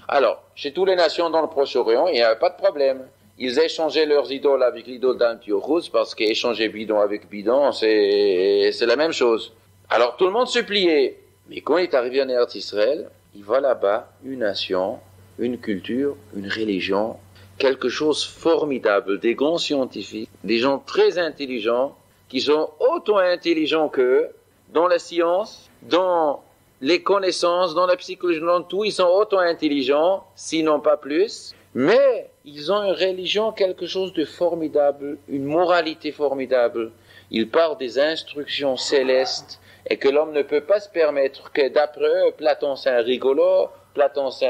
Alors, chez toutes les nations dans le Proche-Orient, il n'y avait pas de problème. Ils échangeaient leurs idoles avec l'idole d'Antiochos, parce qu'échanger bidon avec bidon, c'est la même chose. Alors tout le monde se pliait. Mais quand il est arrivé en Eretz Israël, il voit là-bas une nation, une culture, une religion, quelque chose de formidable, des grands scientifiques, des gens très intelligents, qui sont autant intelligents qu'eux, dans la science, dans les connaissances, dans la psychologie, dans tout, ils sont autant intelligents, sinon pas plus, mais ils ont une religion, quelque chose de formidable, une moralité formidable. Ils parlent des instructions célestes, et que l'homme ne peut pas se permettre que d'après eux, Platon c'est un rigolo, Platon c'est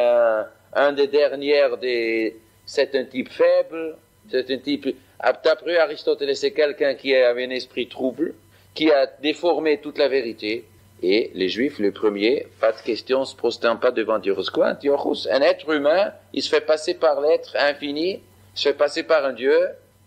un des dernières c'est un type faible, c'est un type, d'après eux, Aristote c'est quelqu'un qui avait un esprit trouble, qui a déformé toute la vérité, et les Juifs, le premier, pas de question, se prosternent pas devant Dieu. Un être humain, il se fait passer par l'être infini, il se fait passer par un Dieu,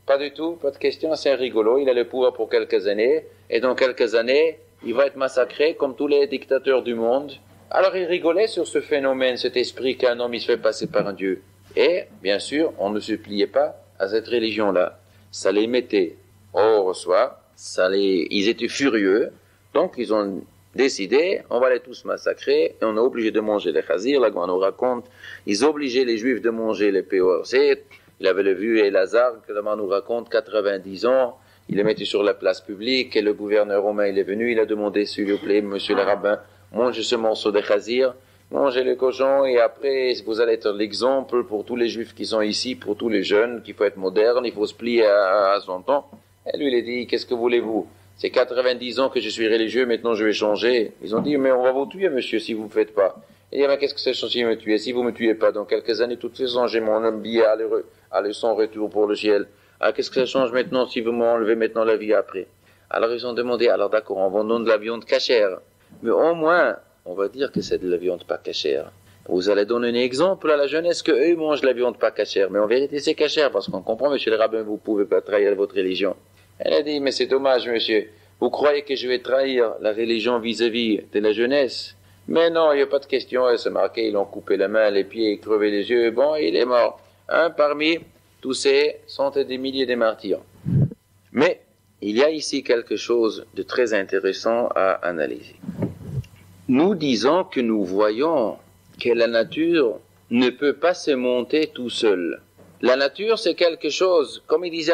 pas du tout, pas de question, c'est un rigolo, il a le pouvoir pour quelques années, et dans quelques années, il va être massacré comme tous les dictateurs du monde. Alors il rigolait sur ce phénomène, cet esprit qu'un homme il se fait passer par un Dieu. Et, bien sûr, on ne se pliait pas à cette religion-là. Ça les mettait hors soi, ils étaient furieux, donc ils ont décidé, on va les tous massacrer, et on est obligé de manger les chazir. Là, on nous raconte, ils obligeaient les Juifs de manger les PORC. Il avait le vu Elazar, que le nous raconte, 90 ans, il les mettait sur la place publique, et le gouverneur romain, il est venu, il a demandé, s'il vous plaît, monsieur le rabbin, mangez ce morceau de chazir, mangez le cochon, et après, vous allez être l'exemple pour tous les Juifs qui sont ici, pour tous les jeunes, qu'il faut être moderne, il faut se plier à son temps. Et lui, il a dit, qu'est-ce que voulez-vous? C'est 90 ans que je suis religieux, maintenant je vais changer. Ils ont dit, mais on va vous tuer, monsieur, si vous ne faites pas. Il dit, mais qu'est-ce que c'est si me tuer? Si vous me tuez pas, dans quelques années, toutes ces ans, j'ai mon billet à son retour pour le ciel. Alors, qu'est-ce que ça change maintenant si vous m'enlevez maintenant la vie après? Alors, ils ont demandé, alors d'accord, on va donner de la viande cachère. Mais au moins, on va dire que c'est de la viande pas cachère. Vous allez donner un exemple à la jeunesse que eux mangent de la viande pas cachère. Mais en vérité, c'est cachère, parce qu'on comprend, monsieur le rabbin, vous pouvez pas trahir votre religion. Elle a dit, mais c'est dommage, monsieur. Vous croyez que je vais trahir la religion vis-à-vis de la jeunesse? Mais non, il n'y a pas de question. Elle s'est marquée, ils l'ont coupé la main, les pieds, crevé les yeux. Bon, il est mort. Un parmi tous ces centaines de milliers de martyrs. Mais il y a ici quelque chose de très intéressant à analyser. Nous disons que nous voyons que la nature ne peut pas se monter tout seul. La nature, c'est quelque chose, comme il disait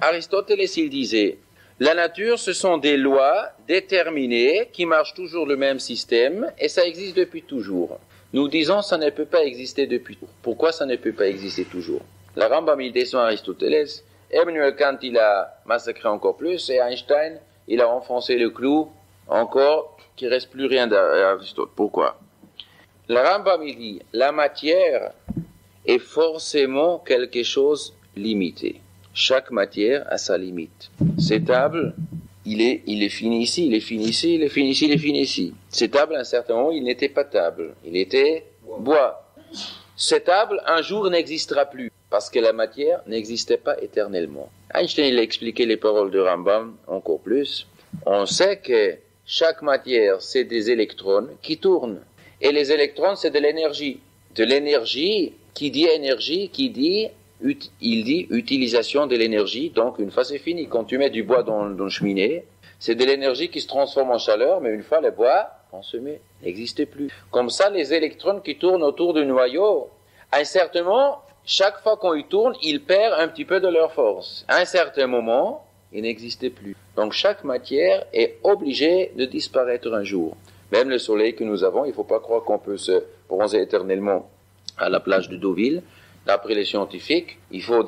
Aristote, il disait, la nature, ce sont des lois déterminées qui marchent toujours le même système et ça existe depuis toujours. Nous disons, ça ne peut pas exister depuis toujours. Pourquoi ça ne peut pas exister toujours? La Rambam, il descend Aristote, Emmanuel Kant, il a massacré encore plus, et Einstein, il a enfoncé le clou encore, qu'il ne reste plus rien d'Aristote. Pourquoi? La Rambam, il dit, la matière est forcément quelque chose limité. Chaque matière a sa limite. Cette table, il est fini ici, il est fini ici, il est fini ici, il est fini ici. Cette table, à un certain moment, il n'était pas table, il était bois. Cette table, un jour, n'existera plus, parce que la matière n'existait pas éternellement. Einstein, il a expliqué les paroles de Rambam encore plus. On sait que chaque matière, c'est des électrons qui tournent. Et les électrons, c'est de l'énergie. De l'énergie, qui dit énergie, il dit utilisation de l'énergie, donc une fois c'est fini. Quand tu mets du bois dans une cheminée, c'est de l'énergie qui se transforme en chaleur, mais une fois le bois consommé n'existe plus. Comme ça, les électrons qui tournent autour du noyau, à un certain moment, chaque fois qu'on y tourne, ils perdent un petit peu de leur force. À un certain moment, ils n'existent plus. Donc chaque matière est obligée de disparaître un jour. Même le soleil que nous avons, il ne faut pas croire qu'on peut se bronzer éternellement à la plage de Deauville. D'après les scientifiques, il faut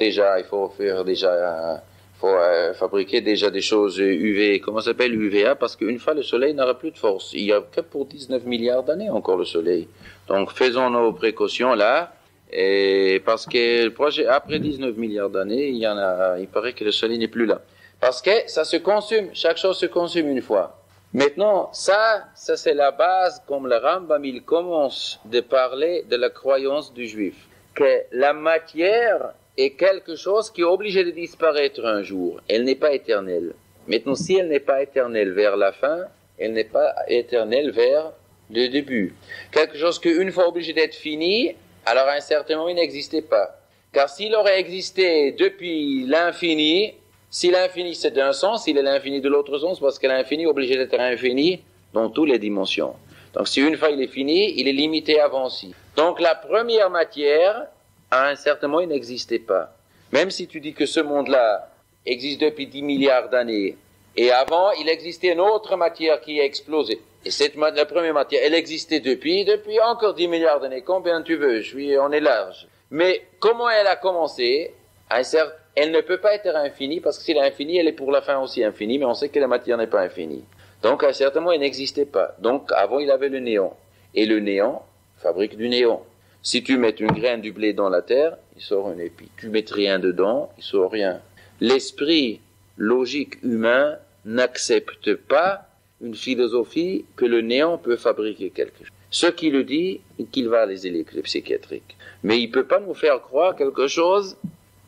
fabriquer déjà des choses UV, comment ça s'appelle UVA, parce qu'une fois le soleil n'aura plus de force. Il n'y a que pour 19 milliards d'années encore le soleil. Donc faisons nos précautions là, et parce que après 19 milliards d'années, il paraît que le soleil n'est plus là. Parce que ça se consume, chaque chose se consume une fois. Maintenant, ça c'est la base, comme le Rambam, il commence de parler de la croyance du juif. Que la matière est quelque chose qui est obligé de disparaître un jour. Elle n'est pas éternelle. Maintenant, si elle n'est pas éternelle vers la fin, elle n'est pas éternelle vers le début. Quelque chose qu'une fois obligé d'être fini, alors à un certain moment, il n'existait pas. Car s'il aurait existé depuis l'infini, si l'infini c'est d'un sens, il est l'infini de l'autre sens, parce que l'infini est obligé d'être infini dans toutes les dimensions. Donc si une fois il est fini, il est limité avant aussi. Donc la première matière, à un certain moment, il n'existait pas. Même si tu dis que ce monde-là existe depuis 10 milliards d'années, et avant, il existait une autre matière qui a explosé. Et la première matière, elle existait depuis encore 10 milliards d'années. Combien tu veux? On est large. Mais comment elle a commencé? Elle ne peut pas être infinie, parce que si elle est infinie, elle est pour la fin aussi infinie, mais on sait que la matière n'est pas infinie. Donc, à un certain moment, il n'existait pas. Donc, avant, il avait le néant. Et le néant fabrique du néant. Si tu mets une graine du blé dans la terre, il sort un épi. Tu mets rien dedans, il sort rien. L'esprit logique humain n'accepte pas une philosophie que le néant peut fabriquer quelque chose. Ce qui le dit, qu'il va les électres psychiatriques. Mais il peut pas nous faire croire quelque chose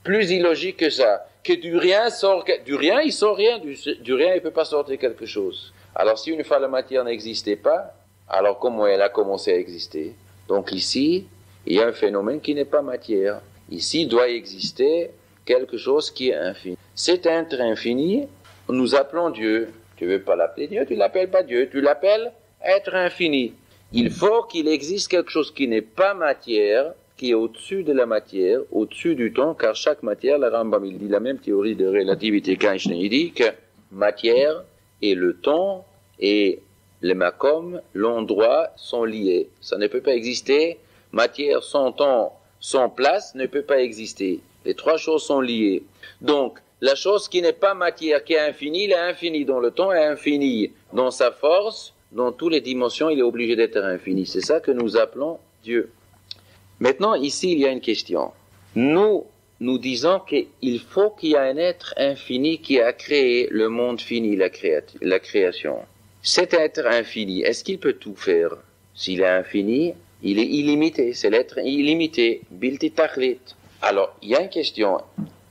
plus illogique que ça. Que du rien sort, du rien il sort rien, du rien il peut pas sortir quelque chose. Alors si une fois la matière n'existait pas, alors comment elle a commencé à exister? Donc ici, il y a un phénomène qui n'est pas matière. Ici doit exister quelque chose qui est infini. Cet être infini, nous appelons Dieu. Tu veux pas l'appeler Dieu, tu l'appelles pas Dieu, tu l'appelles être infini. Il faut qu'il existe quelque chose qui n'est pas matière, qui est au-dessus de la matière, au-dessus du temps, car chaque matière, la Rambam, il dit la même théorie de relativité qu'Einstein, il dit que matière et le temps et le makom, l'endroit, sont liés. Ça ne peut pas exister. Matière sans temps, sans place, ne peut pas exister. Les trois choses sont liées. Donc, la chose qui n'est pas matière, qui est infinie, il est infini dans le temps, est infini dans sa force, dans toutes les dimensions, il est obligé d'être infini. C'est ça que nous appelons Dieu. Maintenant, ici, il y a une question. Nous disons qu'il faut qu'il y ait un être infini qui a créé le monde fini, la création. Cet être infini, est-ce qu'il peut tout faire? S'il est infini, il est illimité. C'est l'être illimité. Bilti tachlit. Alors, il y a une question.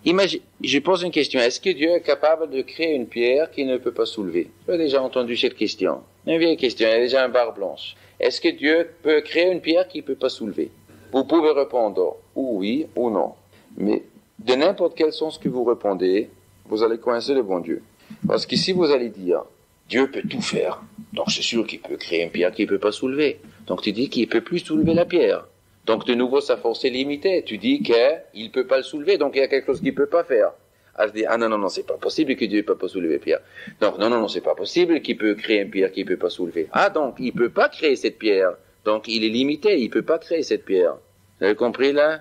Je pose une question. Est-ce que Dieu est capable de créer une pierre qu'il ne peut pas soulever? Tu as déjà entendu cette question. Une vieille question. Il y a déjà une barre blanche. Est-ce que Dieu peut créer une pierre qu'il ne peut pas soulever? Vous pouvez répondre ou oui ou non. Mais de n'importe quel sens que vous répondez, vous allez coincer le bon Dieu. Parce que si vous allez dire, Dieu peut tout faire, donc c'est sûr qu'il peut créer une pierre qu'il ne peut pas soulever. Donc tu dis qu'il ne peut plus soulever la pierre. Donc de nouveau sa force est limitée. Tu dis qu'il ne peut pas le soulever, donc il y a quelque chose qu'il ne peut pas faire. Ah, je dis, non, c'est pas possible que Dieu ne peut pas soulever pierre. Donc non, c'est pas possible qu'il peut créer une pierre qu'il ne peut pas soulever. Ah, donc il ne peut pas créer cette pierre. Donc il est limité, il ne peut pas créer cette pierre. Vous avez compris là?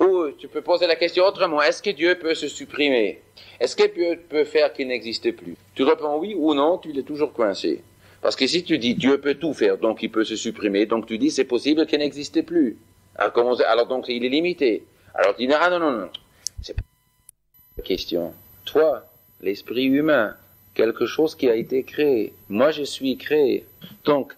Ou tu peux poser la question autrement. Est-ce que Dieu peut se supprimer? Est-ce que Dieu peut faire qu'il n'existe plus? Tu réponds oui ou non, tu l'es toujours coincé. Parce que si tu dis Dieu peut tout faire, donc il peut se supprimer, donc tu dis c'est possible qu'il n'existe plus. Alors donc il est limité. Alors tu dis non. C'est pas la question. Toi, l'esprit humain, quelque chose qui a été créé. Moi je suis créé. Donc,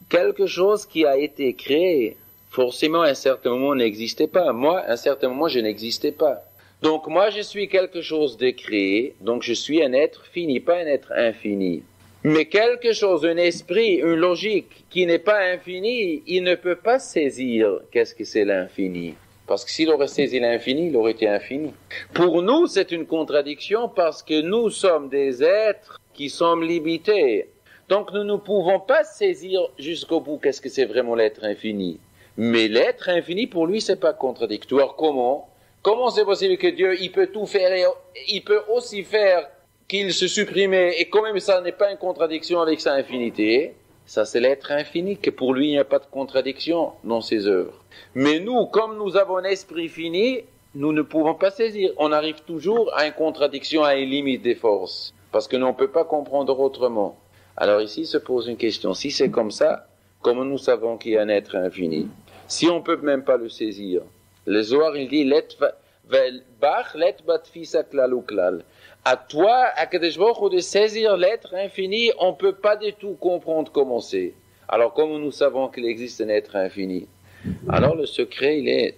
quelque chose qui a été créé, forcément à un certain moment n'existait pas. Moi, à un certain moment je n'existais pas. Donc moi je suis quelque chose de créé, donc je suis un être fini, pas un être infini. Mais quelque chose, un esprit, une logique qui n'est pas infini, il ne peut pas saisir qu'est-ce que c'est l'infini. Parce que s'il aurait saisi l'infini, il aurait été infini. Pour nous, c'est une contradiction parce que nous sommes des êtres qui sommes limités. Donc nous ne pouvons pas saisir jusqu'au bout qu'est-ce que c'est vraiment l'être infini. Mais l'être infini, pour lui, c'est pas contradictoire. Comment c'est possible que Dieu, il peut tout faire et il peut aussi faire qu'il se supprimait, et quand même ça n'est pas une contradiction avec sa infinité, ça c'est l'être infini, que pour lui il n'y a pas de contradiction dans ses œuvres. Mais nous, comme nous avons un esprit fini, nous ne pouvons pas saisir. On arrive toujours à une contradiction, à une limite des forces, parce que nous ne peut pas comprendre autrement. Alors ici se pose une question, si c'est comme ça, comment nous savons qu'il y a un être infini? Si on ne peut même pas le saisir, le Zohar il dit, à toi, à Kadesh Baruch Hu, de saisir l'être infini, on ne peut pas du tout comprendre comment c'est. Alors, comment nous savons qu'il existe un être infini? Alors, le secret, il est,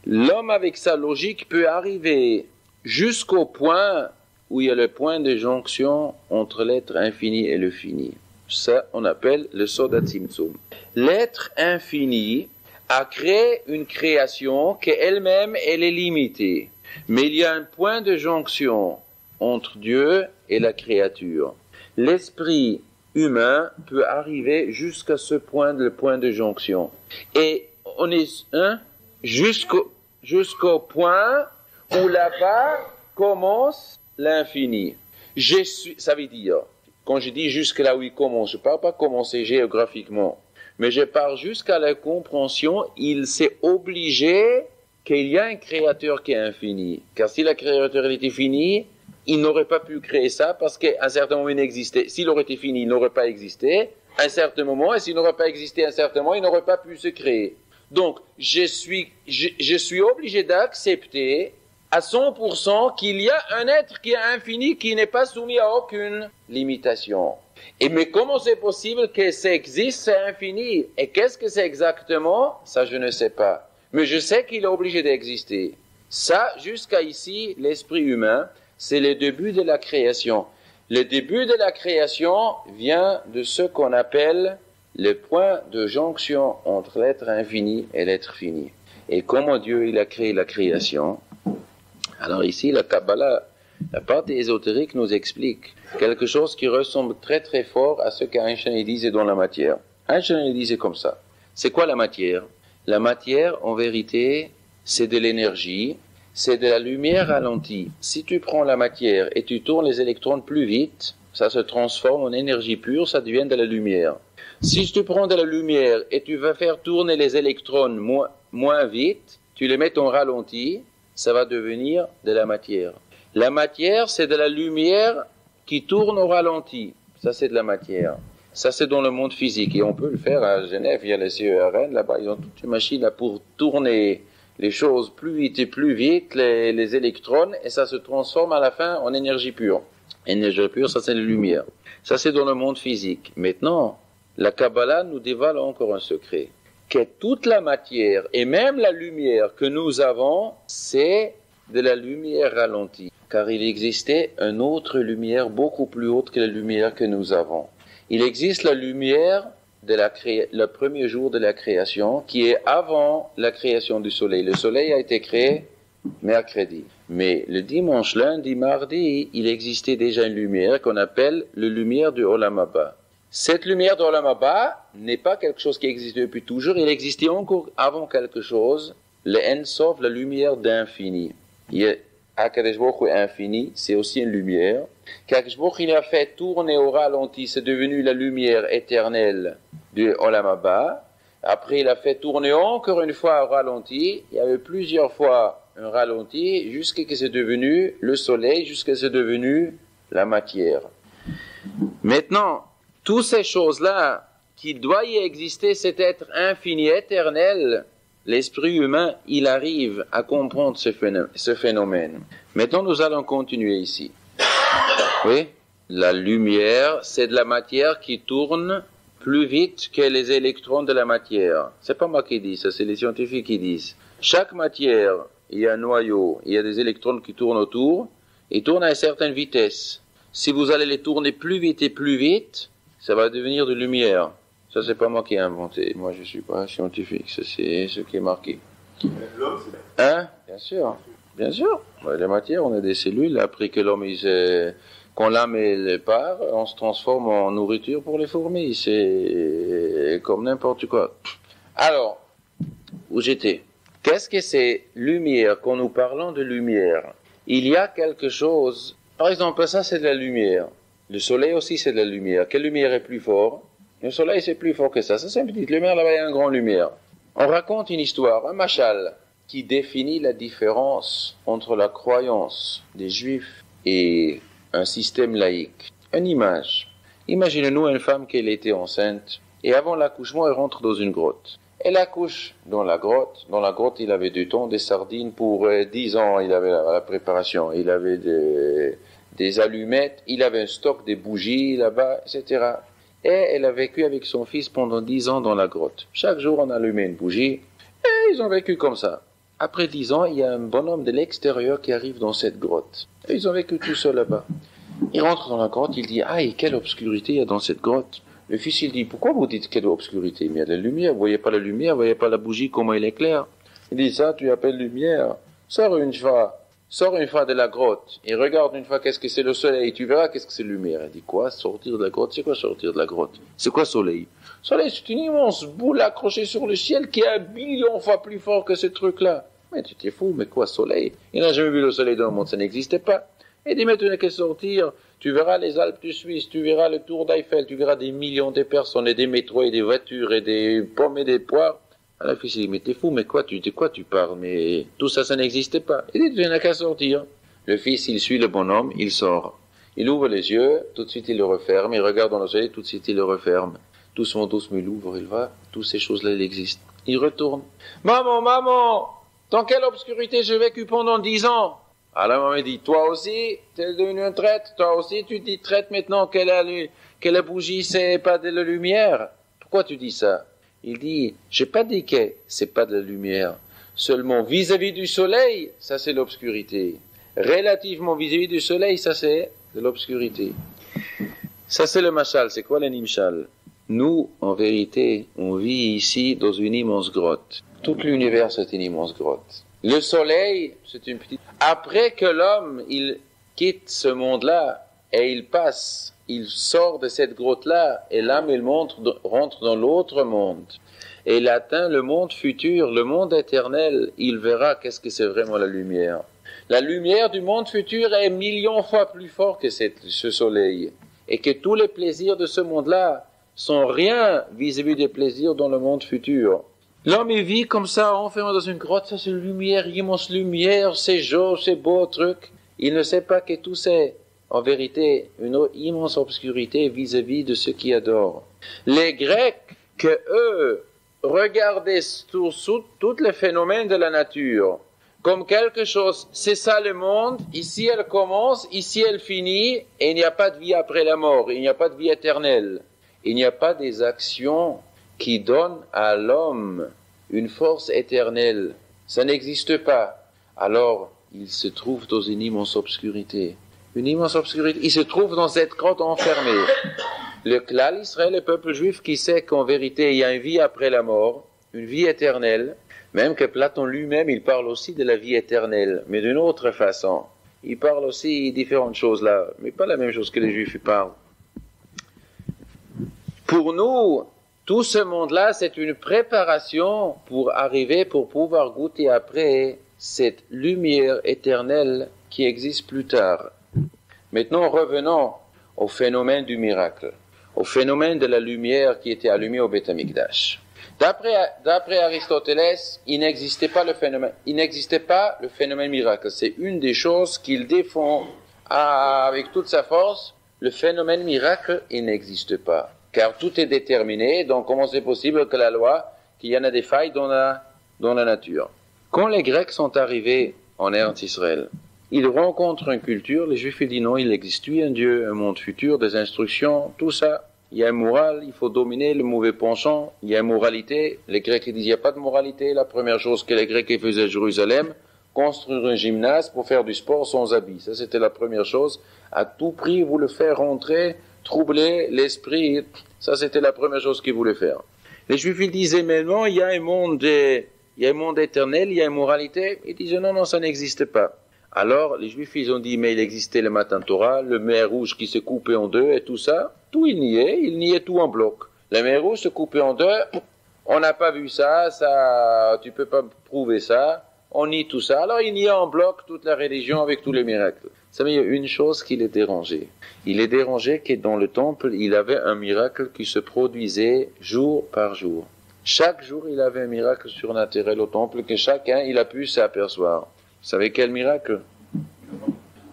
l'homme avec sa logique peut arriver jusqu'au point où il y a le point de jonction entre l'être infini et le fini. Ça, on appelle le Sodat Tzimtzum. L'être infini a créé une création qu'elle-même, elle est limitée. Mais il y a un point de jonction entre Dieu et la créature. L'esprit humain peut arriver jusqu'à ce point, le point de jonction. Et on est jusqu'au point où là-bas commence l'infini. Ça veut dire, quand je dis jusque là où il commence, je ne parle pas commencer géographiquement, mais je parle jusqu'à la compréhension, il s'est obligé qu'il y a un créateur qui est infini. Car si la créature était finie, il n'aurait pas pu créer ça parce qu'à un certain moment il n'existait. S'il aurait été fini, il n'aurait pas existé à un certain moment, et s'il n'aurait pas existé à un certain moment, il n'aurait pas pu se créer. Donc, je suis obligé d'accepter à 100% qu'il y a un être qui est infini, qui n'est pas soumis à aucune limitation. Mais comment c'est possible que ça existe, c'est infini? Et qu'est-ce que c'est exactement? Ça, je ne sais pas. Mais je sais qu'il est obligé d'exister. Ça, jusqu'à ici, l'esprit humain, c'est le début de la création. Le début de la création vient de ce qu'on appelle le point de jonction entre l'être infini et l'être fini. Et comment Dieu il a créé la création? Alors ici, la Kabbalah, la partie ésotérique nous explique quelque chose qui ressemble très très fort à ce qu'Einstein disait dans la matière. Einstein disait comme ça. C'est quoi la matière? La matière, en vérité, c'est de l'énergie, c'est de la lumière ralentie. Si tu prends la matière et tu tournes les électrons plus vite, ça se transforme en énergie pure, ça devient de la lumière. Si tu prends de la lumière et tu vas faire tourner les électrons moins vite, tu les mets en ralenti, ça va devenir de la matière. La matière, c'est de la lumière qui tourne au ralenti. Ça, c'est de la matière. Ça, c'est dans le monde physique. Et on peut le faire à Genève, il y a les CERN, là-bas, ils ont toute une machine là, pour tourner les choses plus vite et plus vite, les électrons, et ça se transforme à la fin en énergie pure. Énergie pure, ça, c'est la lumière. Ça, c'est dans le monde physique. Maintenant, la Kabbalah nous dévoile encore un secret. Que toute la matière, et même la lumière que nous avons, c'est de la lumière ralentie. Car il existait une autre lumière beaucoup plus haute que la lumière que nous avons. Il existe la lumière de le premier jour de la création, qui est avant la création du soleil. Le soleil a été créé mercredi. Mais le dimanche, lundi, mardi, il existait déjà une lumière qu'on appelle la lumière du Olam Haba. Cette lumière de Olam Haba n'est pas quelque chose qui existe depuis toujours, il existait encore avant quelque chose, le En Sof, la lumière d'infini. Akadosh Baruch Hu est infini, c'est aussi une lumière. Qu'Akadosh Baruch Hu il a fait tourner au ralenti, c'est devenu la lumière éternelle du Olam Haba. Après, il a fait tourner encore une fois au ralenti, il y avait plusieurs fois un ralenti, jusqu'à ce que c'est devenu le soleil, jusqu'à ce que c'est devenu la matière. Maintenant, toutes ces choses-là, qui doivent y exister, cet être infini, éternel, l'esprit humain, il arrive à comprendre ce phénomène. Maintenant, nous allons continuer ici. Oui, la lumière, c'est de la matière qui tourne plus vite que les électrons de la matière. C'est pas moi qui dis ça, c'est les scientifiques qui disent. Chaque matière, il y a un noyau, il y a des électrons qui tournent autour, ils tournent à une certaine vitesse. Si vous allez les tourner plus vite et plus vite, ça va devenir de lumière. Ça, c'est pas moi qui ai inventé. Moi, je suis pas scientifique. Ça, c'est ce qui est marqué. Hein? Bien sûr. Bien sûr. La matière, on a des cellules. Après que l'homme, qu'on l'âme elle part, on se transforme en nourriture pour les fourmis. C'est comme n'importe quoi. Alors, où j'étais? Qu'est-ce que c'est lumière? Quand nous parlons de lumière, il y a quelque chose. Par exemple, ça, c'est de la lumière. Le soleil aussi, c'est de la lumière. Quelle lumière est plus forte? Le soleil, c'est plus fort que ça. Ça, c'est une petite lumière, là-bas, il y a une grande lumière. On raconte une histoire, un machal, qui définit la différence entre la croyance des juifs et un système laïque. Une image. Imaginez-nous une femme qui était enceinte, et avant l'accouchement, elle rentre dans une grotte. Elle accouche dans la grotte. Dans la grotte, il avait du thon, des sardines pour 10 ans. Il avait la préparation. Il avait des allumettes. Il avait un stock des bougies là-bas, etc. Et elle a vécu avec son fils pendant 10 ans dans la grotte. Chaque jour, on allumait une bougie. Et ils ont vécu comme ça. Après 10 ans, il y a un bonhomme de l'extérieur qui arrive dans cette grotte. Et ils ont vécu tout seuls là-bas. Il rentre dans la grotte, il dit « Aïe, quelle obscurité il y a dans cette grotte !» Le fils, il dit, pourquoi vous dites quelle obscurité? Mais il y a de la lumière, vous voyez pas la lumière, vous voyez pas la bougie, comment elle éclaire? Il dit, ça, tu appelles lumière. Sors une fois de la grotte, et regarde une fois qu'est-ce que c'est le soleil, tu verras qu'est-ce que c'est la lumière. Il dit, quoi? Sortir de la grotte? C'est quoi sortir de la grotte? C'est quoi soleil? Soleil, c'est une immense boule accrochée sur le ciel qui est 1 billion fois plus fort que ce truc-là. Mais tu t'es fou, mais quoi soleil? Il n'a jamais vu le soleil dans le monde, ça n'existait pas. Et dit, mais tu n'as qu'à sortir, tu verras les Alpes de Suisse, tu verras le Tour d'Eiffel, tu verras des millions de personnes, et des métros, et des voitures, et des pommes et des poires. Alors, le fils, il dit, mais t'es fou, mais quoi tu parles? Mais tout ça, ça n'existait pas. Il dit, tu n'as qu'à sortir. Le fils, il suit le bonhomme, il sort. Il ouvre les yeux, tout de suite il le referme, il regarde dans le soleil, tout de suite il le referme. Doucement, doucement, il ouvre, il va, toutes ces choses-là, il existent. Il retourne. Maman, maman, dans quelle obscurité j'ai vécu pendant 10 ans? Alors maman dit, toi aussi, t'es devenu un traître, toi aussi tu dis traître maintenant que la bougie c'est pas de la lumière. Pourquoi tu dis ça? Il dit, j'ai pas dit que c'est pas de la lumière. Seulement vis-à-vis du soleil, ça c'est l'obscurité. Relativement vis-à-vis du soleil, ça c'est de l'obscurité. Ça c'est le mashal, c'est quoi le nimshal? Nous, en vérité, on vit ici dans une immense grotte. Tout l'univers c'est une immense grotte. Le soleil, c'est une petite... Après que l'homme, il quitte ce monde-là, et il sort de cette grotte-là, et l'âme, il rentre dans l'autre monde. Et il atteint le monde futur, le monde éternel, il verra qu'est-ce que c'est vraiment la lumière. La lumière du monde futur est 1 000 000 fois plus forte que ce soleil. Et que tous les plaisirs de ce monde-là sont rien vis-à-vis des plaisirs dans le monde futur. L'homme, il vit comme ça, enfermé dans une grotte, ça c'est lumière, immense lumière, c'est jour, c'est beau truc. Il ne sait pas que tout c'est, en vérité, une immense obscurité vis-à-vis de ceux qui adorent. Les Grecs, que eux, regardaient tous les phénomènes de la nature, comme quelque chose, c'est ça le monde, ici elle commence, ici elle finit, et il n'y a pas de vie après la mort, il n'y a pas de vie éternelle. Il n'y a pas des actions qui donnent à l'homme une force éternelle. Ça n'existe pas. Alors, il se trouve dans une immense obscurité. Une immense obscurité. Il se trouve dans cette grotte enfermée. Le Klal Israël, le peuple juif, qui sait qu'en vérité, il y a une vie après la mort, une vie éternelle, même que Platon lui-même, il parle aussi de la vie éternelle, mais d'une autre façon. Il parle aussi différentes choses là, mais pas la même chose que les juifs parlent. Pour nous, tout ce monde-là, c'est une préparation pour pouvoir goûter après cette lumière éternelle qui existe plus tard. Maintenant, revenons au phénomène du miracle, au phénomène de la lumière qui était allumée au Beth Amikdash. D'après Aristoteles, il n'existait pas le phénomène miracle. C'est une des choses qu'il défend avec toute sa force. Le phénomène miracle, il n'existe pas. Car tout est déterminé, donc comment c'est possible que la loi, qu'il y en a des failles dans la nature. Quand les Grecs sont arrivés en Eretz Israël, ils rencontrent une culture, les Juifs ils disent non, il existe un Dieu, un monde futur, des instructions, tout ça. Il y a une morale, il faut dominer le mauvais penchant, il y a une moralité. Les Grecs ils disent il n'y a pas de moralité. La première chose que les Grecs faisaient à Jérusalem, construire un gymnase pour faire du sport sans habits. Ça c'était la première chose. À tout prix, vous le faire rentrer, troubler l'esprit, ça c'était la première chose qu'ils voulaient faire. Les Juifs ils disaient mais non, il y a un monde éternel, il y a une moralité. Ils disaient non, ça n'existe pas. Alors les Juifs ils ont dit mais il existait le Matan Torah, le mer rouge qui se coupait en deux et tout ça, tout il niait tout en bloc. La mer rouge se coupait en deux, on n'a pas vu ça, tu peux pas prouver ça, on nie tout ça. Alors il niait en bloc toute la religion avec tous les miracles. Ça veut dire une chose qui les dérangeait. Il est dérangé que dans le temple, il avait un miracle qui se produisait jour par jour. Chaque jour, il avait un miracle surnaturel au temple que chacun, il a pu s'apercevoir. Vous savez quel miracle?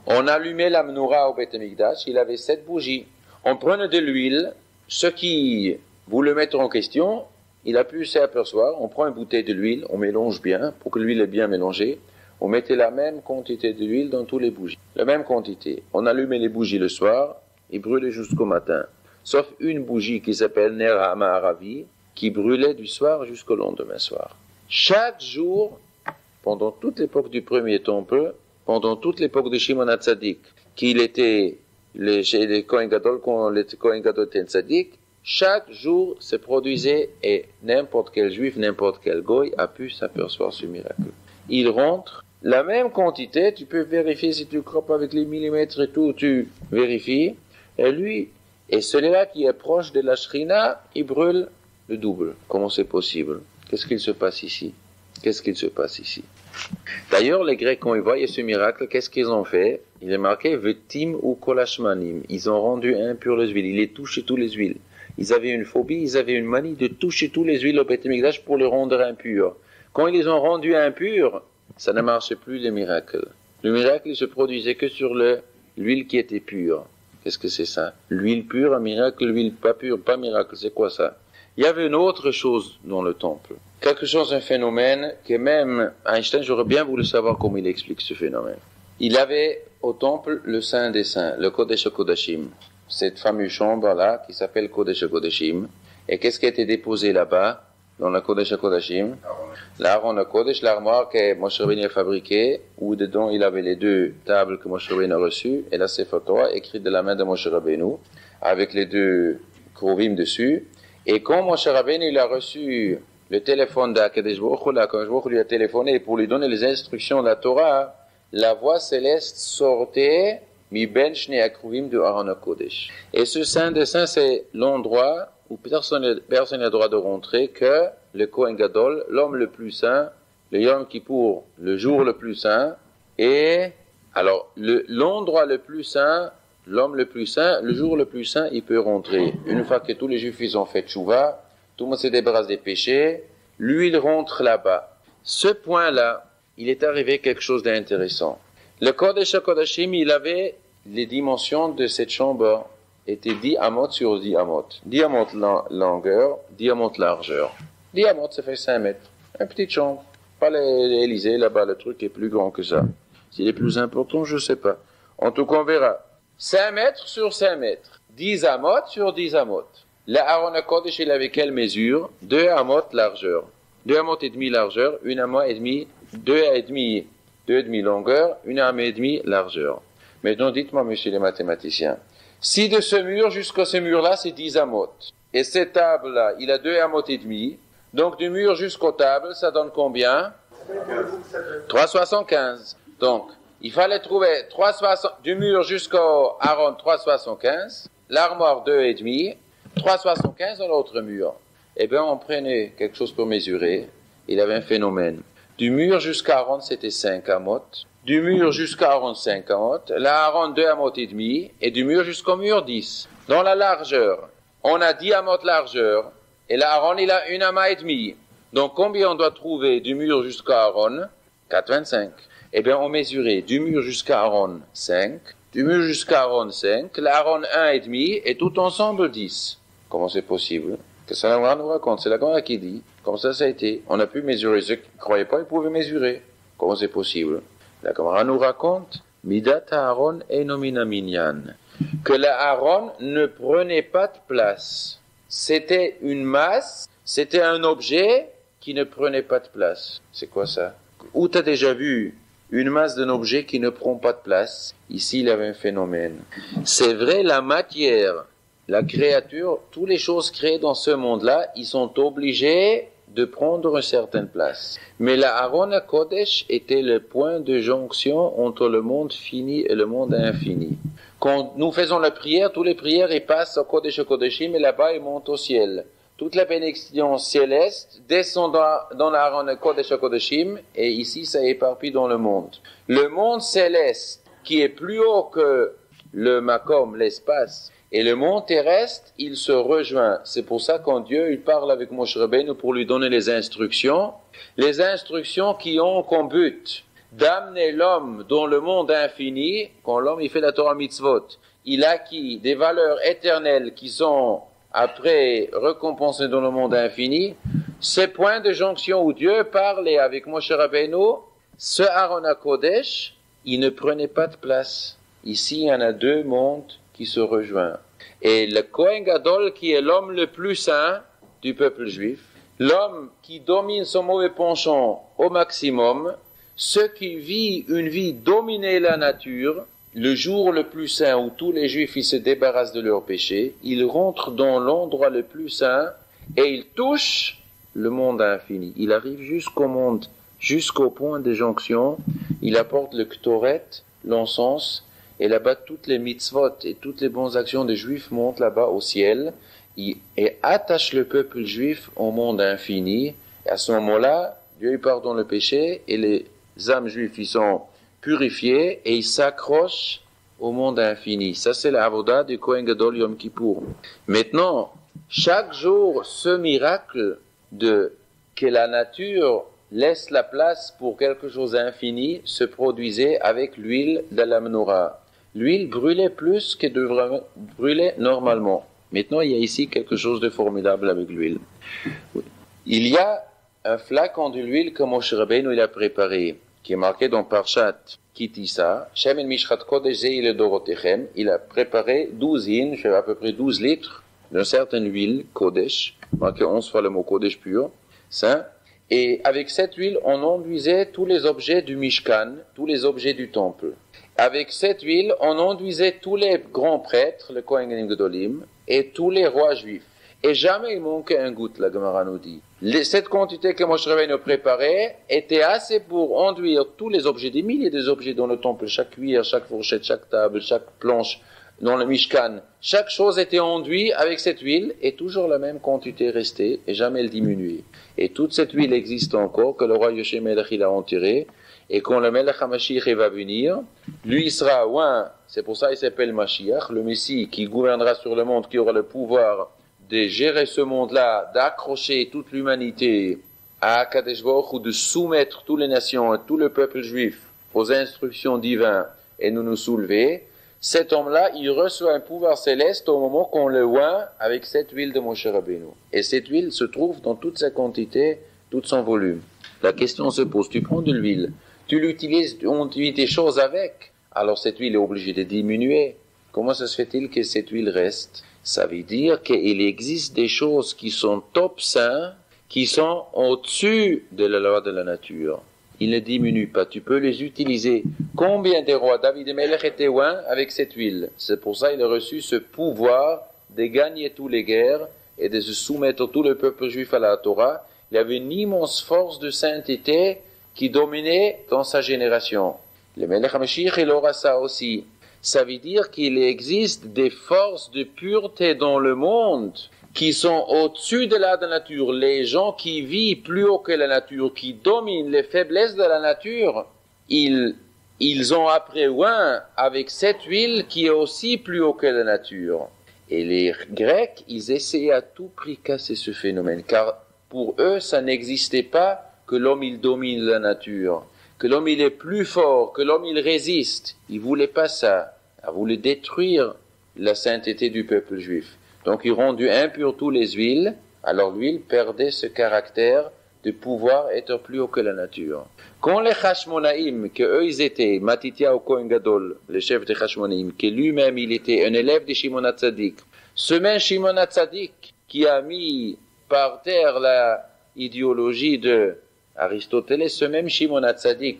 On allumait la menorah au Beth Amikdash, il avait 7 bougies. On prenait de l'huile, ceux qui voulaient mettre en question, il a pu s'apercevoir, on prend une bouteille de l'huile, on mélange bien, pour que l'huile est bien mélangée. On mettait la même quantité d'huile dans tous les bougies. La même quantité. On allumait les bougies le soir, et brûlait jusqu'au matin. Sauf une bougie qui s'appelle Ner HaMa'aravi, qui brûlait du soir jusqu'au lendemain soir. Chaque jour, pendant toute l'époque du premier temple, pendant toute l'époque de Shimon HaTzadik, qu'il était les Kohen Gadol, quand les Kohen Gadol étaient Tzadik, chaque jour se produisait, et n'importe quel juif, n'importe quel goy a pu s'apercevoir ce miracle. Il rentre, la même quantité, tu peux vérifier si tu croppes avec les millimètres et tout, tu vérifies, et lui, et celui-là qui est proche de la Shrina, il brûle le double. Comment c'est possible? Qu'est-ce qu'il se passe ici? D'ailleurs, les Grecs, quand ils voyaient ce miracle, qu'est-ce qu'ils ont fait? Il est marqué, Vetim ou Kolashmanim. Ils ont rendu impurs les huiles. Il les touché tous les huiles. Ils avaient une phobie, ils avaient une manie de toucher tous les huiles au Beth Amikdash pour les rendre impurs. Quand ils les ont rendus impurs, ça ne marchait plus les miracles. Le miracle, il se produisait que sur l'huile qui était pure. Qu'est-ce que c'est ça? L'huile pure, un miracle, l'huile pas pure, pas miracle, c'est quoi ça? Il y avait une autre chose dans le temple. Quelque chose, un phénomène que même Einstein, j'aurais bien voulu savoir comment il explique ce phénomène. Il avait au temple le Saint des Saints, le Kodesh HaKodashim. Cette fameuse chambre-là qui s'appelle Kodesh HaKodashim. Et qu'est-ce qui a été déposé là-bas, dans la Kodesh HaKodashim? L'Aaron HaKodesh, l'armoire que Moshe Rabbeinu a fabriquée, où dedans il avait les deux tables que Moshe Rabbeinu a reçues, et la Sefer Torah écrite de la main de Moshe Rabbeinu, avec les deux Kruvim dessus. Et quand Moshe Rabbeinu il a reçu le téléphone d'Akadosh Baruch Hu, l'Akadosh Baruch Hu lui a téléphoné pour lui donner les instructions de la Torah, la voix céleste sortait mi ben shnei akruvim de Aaron HaKodesh. Et ce Saint des Saints, c'est l'endroit où personne n'a le droit de rentrer que le Kohen Gadol, l'homme le plus saint, le Yom Kippour, le jour le plus saint, et alors l'endroit le plus saint, l'homme le plus saint, le jour le plus saint, il peut rentrer. Une fois que tous les Juifs ils ont fait tchouva, tout le monde se débarrasse des péchés, lui il rentre là-bas. Ce point-là, il est arrivé quelque chose d'intéressant. Le Kodesh HaKodashim, il avait les dimensions de cette chambre étaient 10 amot sur 10 amot. 10 amot longueur, 10 amot largeur. 10 amot, ça fait 5 mètres. Une petite chambre. Pas l'Élysée, là-bas, le truc est plus grand que ça. S'il est plus important, je sais pas. En tout cas, on verra. 5 mètres sur 5 mètres. 10 amot sur 10 amot. L'Aaron HaKodesh, il avait quelle mesure? 2 amot largeur. 2 amot et demi largeur, 1 amot et demi, 2 et demi longueur, 1 amot et demi largeur. Maintenant, dites-moi, monsieur les mathématiciens, si de ce mur jusqu'à ce mur-là, c'est 10 amot, et cette table-là, il a 2 amot et demi, donc du mur jusqu'aux tables, ça donne combien? 3,75. Donc, il fallait trouver du mur jusqu'au Aaron 3,75, l'armoire 2,5, 3,75 dans l'autre mur. Eh bien, on prenait quelque chose pour mesurer. Il avait un phénomène. Du mur jusqu'à Aaron, c'était 5 amot. Du mur jusqu'à Aaron, 5 amot. La Aaron, 2 amot et demi. Et du mur jusqu'au mur, 10. Dans la largeur, on a 10 amot largeur. Et la Aaron, il a 1 amot et demi. Donc, combien on doit trouver du mur jusqu'à Aaron? 4,25. Eh bien, on mesurait du mur jusqu'à Aaron, 5. Du mur jusqu'à Aaron, 5. La Aaron, 1,5. Et tout ensemble, 10. Comment c'est possible? Que ça la Gemara nous raconte, c'est la Gemara qui dit, comme ça a été. On a pu mesurer, ceux qui ne croyaient pas, ils pouvaient mesurer. Comment c'est possible? La Gemara nous raconte, Midat Aaron enomina minyan, que la Aaron ne prenait pas de place. C'était une masse, c'était un objet qui ne prenait pas de place. C'est quoi ça? Où t'as déjà vu une masse d'un objet qui ne prend pas de place? Ici, il y avait un phénomène. C'est vrai, la matière, la créature, toutes les choses créées dans ce monde-là, ils sont obligés de prendre une certaine place. Mais la Aaron HaKodesh était le point de jonction entre le monde fini et le monde infini. Quand nous faisons la prière, toutes les prières, ils passent au Kodesh HaKodeshim et là-bas, ils montent au ciel. Toute la bénédiction céleste descend dans la Aaron HaKodesh HaKodeshim et ici, ça éparpille dans le monde. Le monde céleste, qui est plus haut que le Makom, l'espace, et le monde terrestre, il se rejoint. C'est pour ça quand Dieu, il parle avec Moshe Rabbeinu pour lui donner les instructions qui ont comme but d'amener l'homme dans le monde infini. Quand l'homme, il fait la Torah mitzvot, il acquit des valeurs éternelles qui sont après récompensées dans le monde infini. Ce point de jonction où Dieu parlait avec Moshe Rabbeinu, ce Aaron HaKodesh, il ne prenait pas de place. Ici, il y en a 2 mondes qui se rejoignent. Et le Kohen Gadol, qui est l'homme le plus saint du peuple juif, l'homme qui domine son mauvais penchant au maximum, ceux qui vivent une vie dominée la nature, le jour le plus saint où tous les juifs ils se débarrassent de leurs péchés, ils rentrent dans l'endroit le plus saint et ils touchent le monde infini. Il arrive jusqu'au monde, jusqu'au point de jonction, il apporte le ktoret, l'encens, et là-bas, toutes les mitzvot et toutes les bonnes actions des Juifs montent là-bas au ciel et attachent le peuple juif au monde infini. Et à ce moment-là, Dieu il pardonne le péché et les âmes juives ils sont purifiées et ils s'accrochent au monde infini. Ça, c'est la avoda du Kohen Gadol Yom Kippour. Maintenant, chaque jour, ce miracle que la nature laisse la place pour quelque chose d'infini, se produisait avec l'huile de la menorah. L'huile brûlait plus que devrait brûler normalement. Maintenant, il y a ici quelque chose de formidable avec l'huile. Il y a un flacon de l'huile que Moshe Rabbeinu il a préparé, qui est marqué dans Parshat Kitissa, Shemen Mishchat Kodesh Ze'il Dorotechem. Il a préparé 12 hin, à peu près 12 litres, d'une certaine huile, Kodesh, marqué 11 fois le mot Kodesh pur, saint. Et avec cette huile, on enduisait tous les objets du Mishkan, tous les objets du temple. Avec cette huile, on enduisait tous les grands prêtres, le Kohen Gedolim, et tous les rois juifs. Et jamais il manquait un goutte, la Gemara nous dit. Cette quantité que Moshe Rabbeinu préparait était assez pour enduire tous les objets, des milliers d'objets dans le temple, chaque cuillère, chaque fourchette, chaque table, chaque planche, dans le Mishkan. Chaque chose était enduite avec cette huile, et toujours la même quantité restait, et jamais elle diminuait. Et toute cette huile existe encore, que le roi Yoshé Melech il a enterré, et quand le Melech HaMashiach va venir, lui il sera ouin, c'est pour ça il s'appelle Mashiach, le Messie qui gouvernera sur le monde, qui aura le pouvoir de gérer ce monde-là, d'accrocher toute l'humanité à Akadosh Baruch Hu, de soumettre toutes les nations et tout le peuple juif aux instructions divines et nous soulever. Cet homme-là, il reçoit un pouvoir céleste au moment qu'on le oint avec cette huile de Moshe Rabbeinu. Et cette huile se trouve dans toute sa quantité, tout son volume. La question se pose, tu prends de l'huile, tu l'utilises, on utilise des choses avec, alors cette huile est obligée de diminuer. Comment ça se fait-il que cette huile reste? Ça veut dire qu'il existe des choses qui sont top saints, qui sont au-dessus de la loi de la nature. Ils ne diminuent pas. Tu peux les utiliser. Combien de rois David et Melech étaient oints avec cette huile? C'est pour ça qu'il a reçu ce pouvoir de gagner toutes les guerres et de se soumettre tout le peuple juif à la Torah. Il avait une immense force de sainteté qui dominait dans sa génération. Le Melech HaMashiach, il aura ça aussi. Ça veut dire qu'il existe des forces de pureté dans le monde qui sont au-dessus de la nature. Les gens qui vivent plus haut que la nature, qui dominent les faiblesses de la nature, ils ont après oint avec cette huile qui est aussi plus haut que la nature. Et les Grecs, ils essayaient à tout prix casser ce phénomène, car pour eux, ça n'existait pas que l'homme il domine la nature, que l'homme il est plus fort, que l'homme il résiste. Ils voulaient pas ça. Ils voulaient détruire la sainteté du peuple juif. Donc ils rendaient impurs tous les huiles, alors l'huile perdait ce caractère de pouvoir être plus haut que la nature. Quand les Hashmonaïm, que eux ils étaient, Matityahu Kohen Gadol, le chef des Hashmonaïm, qui lui-même il était un élève de Shimon HaTzadik, ce même Shimon HaTzadik qui a mis par terre la idéologie de Aristoteles, ce même Shimon HaTzadik,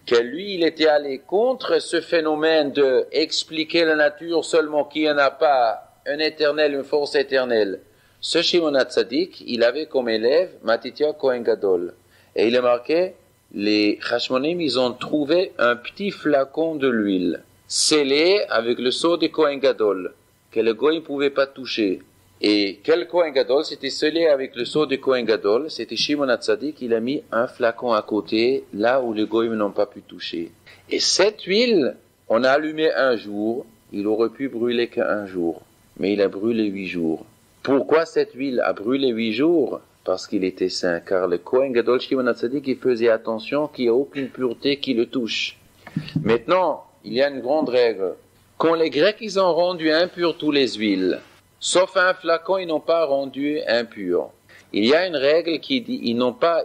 que lui, il était allé contre ce phénomène de expliquer la nature seulement qu'il n'y en a pas un éternel, une force éternelle. Ce Shimon HaTzadik, il avait comme élève Matityahu Kohen Gadol. Et il est marqué, les Hashmonim, ils ont trouvé un petit flacon de l'huile, scellé avec le sceau de Kohen Gadol, que le goy ne pouvait pas toucher. Et quel Kohen Gadol, c'était scellé avec le sceau de Kohen Gadol, c'était Shimon HaTzadik, il a mis un flacon à côté, là où les goyim n'ont pas pu toucher. Et cette huile, on a allumé un jour, il aurait pu brûler qu'un jour, mais il a brûlé 8 jours. Pourquoi cette huile a brûlé 8 jours? Parce qu'il était saint, car le Kohen Gadol Shimon HaTzadik, il faisait attention qu'il n'y ait aucune pureté qui le touche. Maintenant, il y a une grande règle. Quand les Grecs, ils ont rendu impurs toutes les huiles, sauf un flacon, ils n'ont pas rendu impur. Il y a une règle qui dit, ils n'ont pas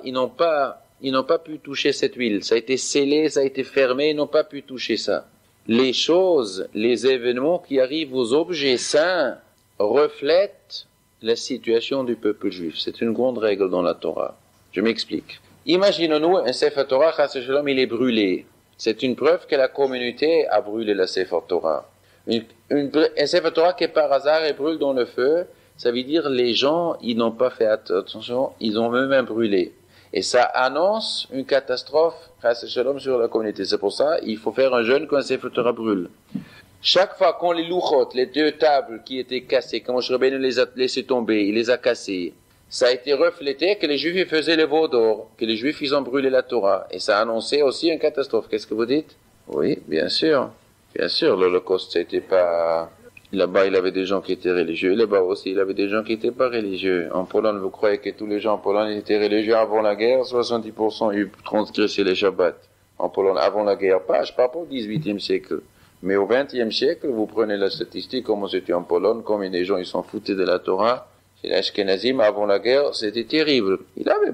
pu toucher cette huile. Ça a été scellé, ça a été fermé, ils n'ont pas pu toucher ça. Les choses, les événements qui arrivent aux objets saints reflètent la situation du peuple juif. C'est une grande règle dans la Torah. Je m'explique. Imaginons-nous un Sefer Torah, Chas v'Shalom, il est brûlé. C'est une preuve que la communauté a brûlé la Sefer Torah. Un Sefer Torah qui par hasard est brûle dans le feu, ça veut dire les gens, ils n'ont pas fait attention, ils ont eux-mêmes brûlé. Et ça annonce une catastrophe, Chas v'Shalom, sur la communauté. C'est pour ça, il faut faire un jeûne quand un Sefer Torah brûle. Chaque fois qu'on les louchot, les 2 tables qui étaient cassées, quand Moshe Rabbeinu les a laissées tomber, il les a cassées, ça a été reflété que les Juifs ils faisaient le veau d'or, que les Juifs ils ont brûlé la Torah. Et ça a annoncé aussi une catastrophe. Qu'est-ce que vous dites? Oui, bien sûr. Bien sûr, l'Holocauste, c'était pas Là-bas, il avait des gens qui étaient religieux. Là-bas aussi, il avait des gens qui n'étaient pas religieux. En Pologne, vous croyez que tous les gens en Pologne étaient religieux avant la guerre? 70% eu transgressé les Shabbats. En Pologne, avant la guerre, pas, je parle pas au 18e siècle. Mais au 20e siècle, vous prenez la statistique, comment c'était en Pologne, combien des gens ils s'en foutaient de la Torah. Chez les Ashkenazim, avant la guerre, c'était terrible. Il y avait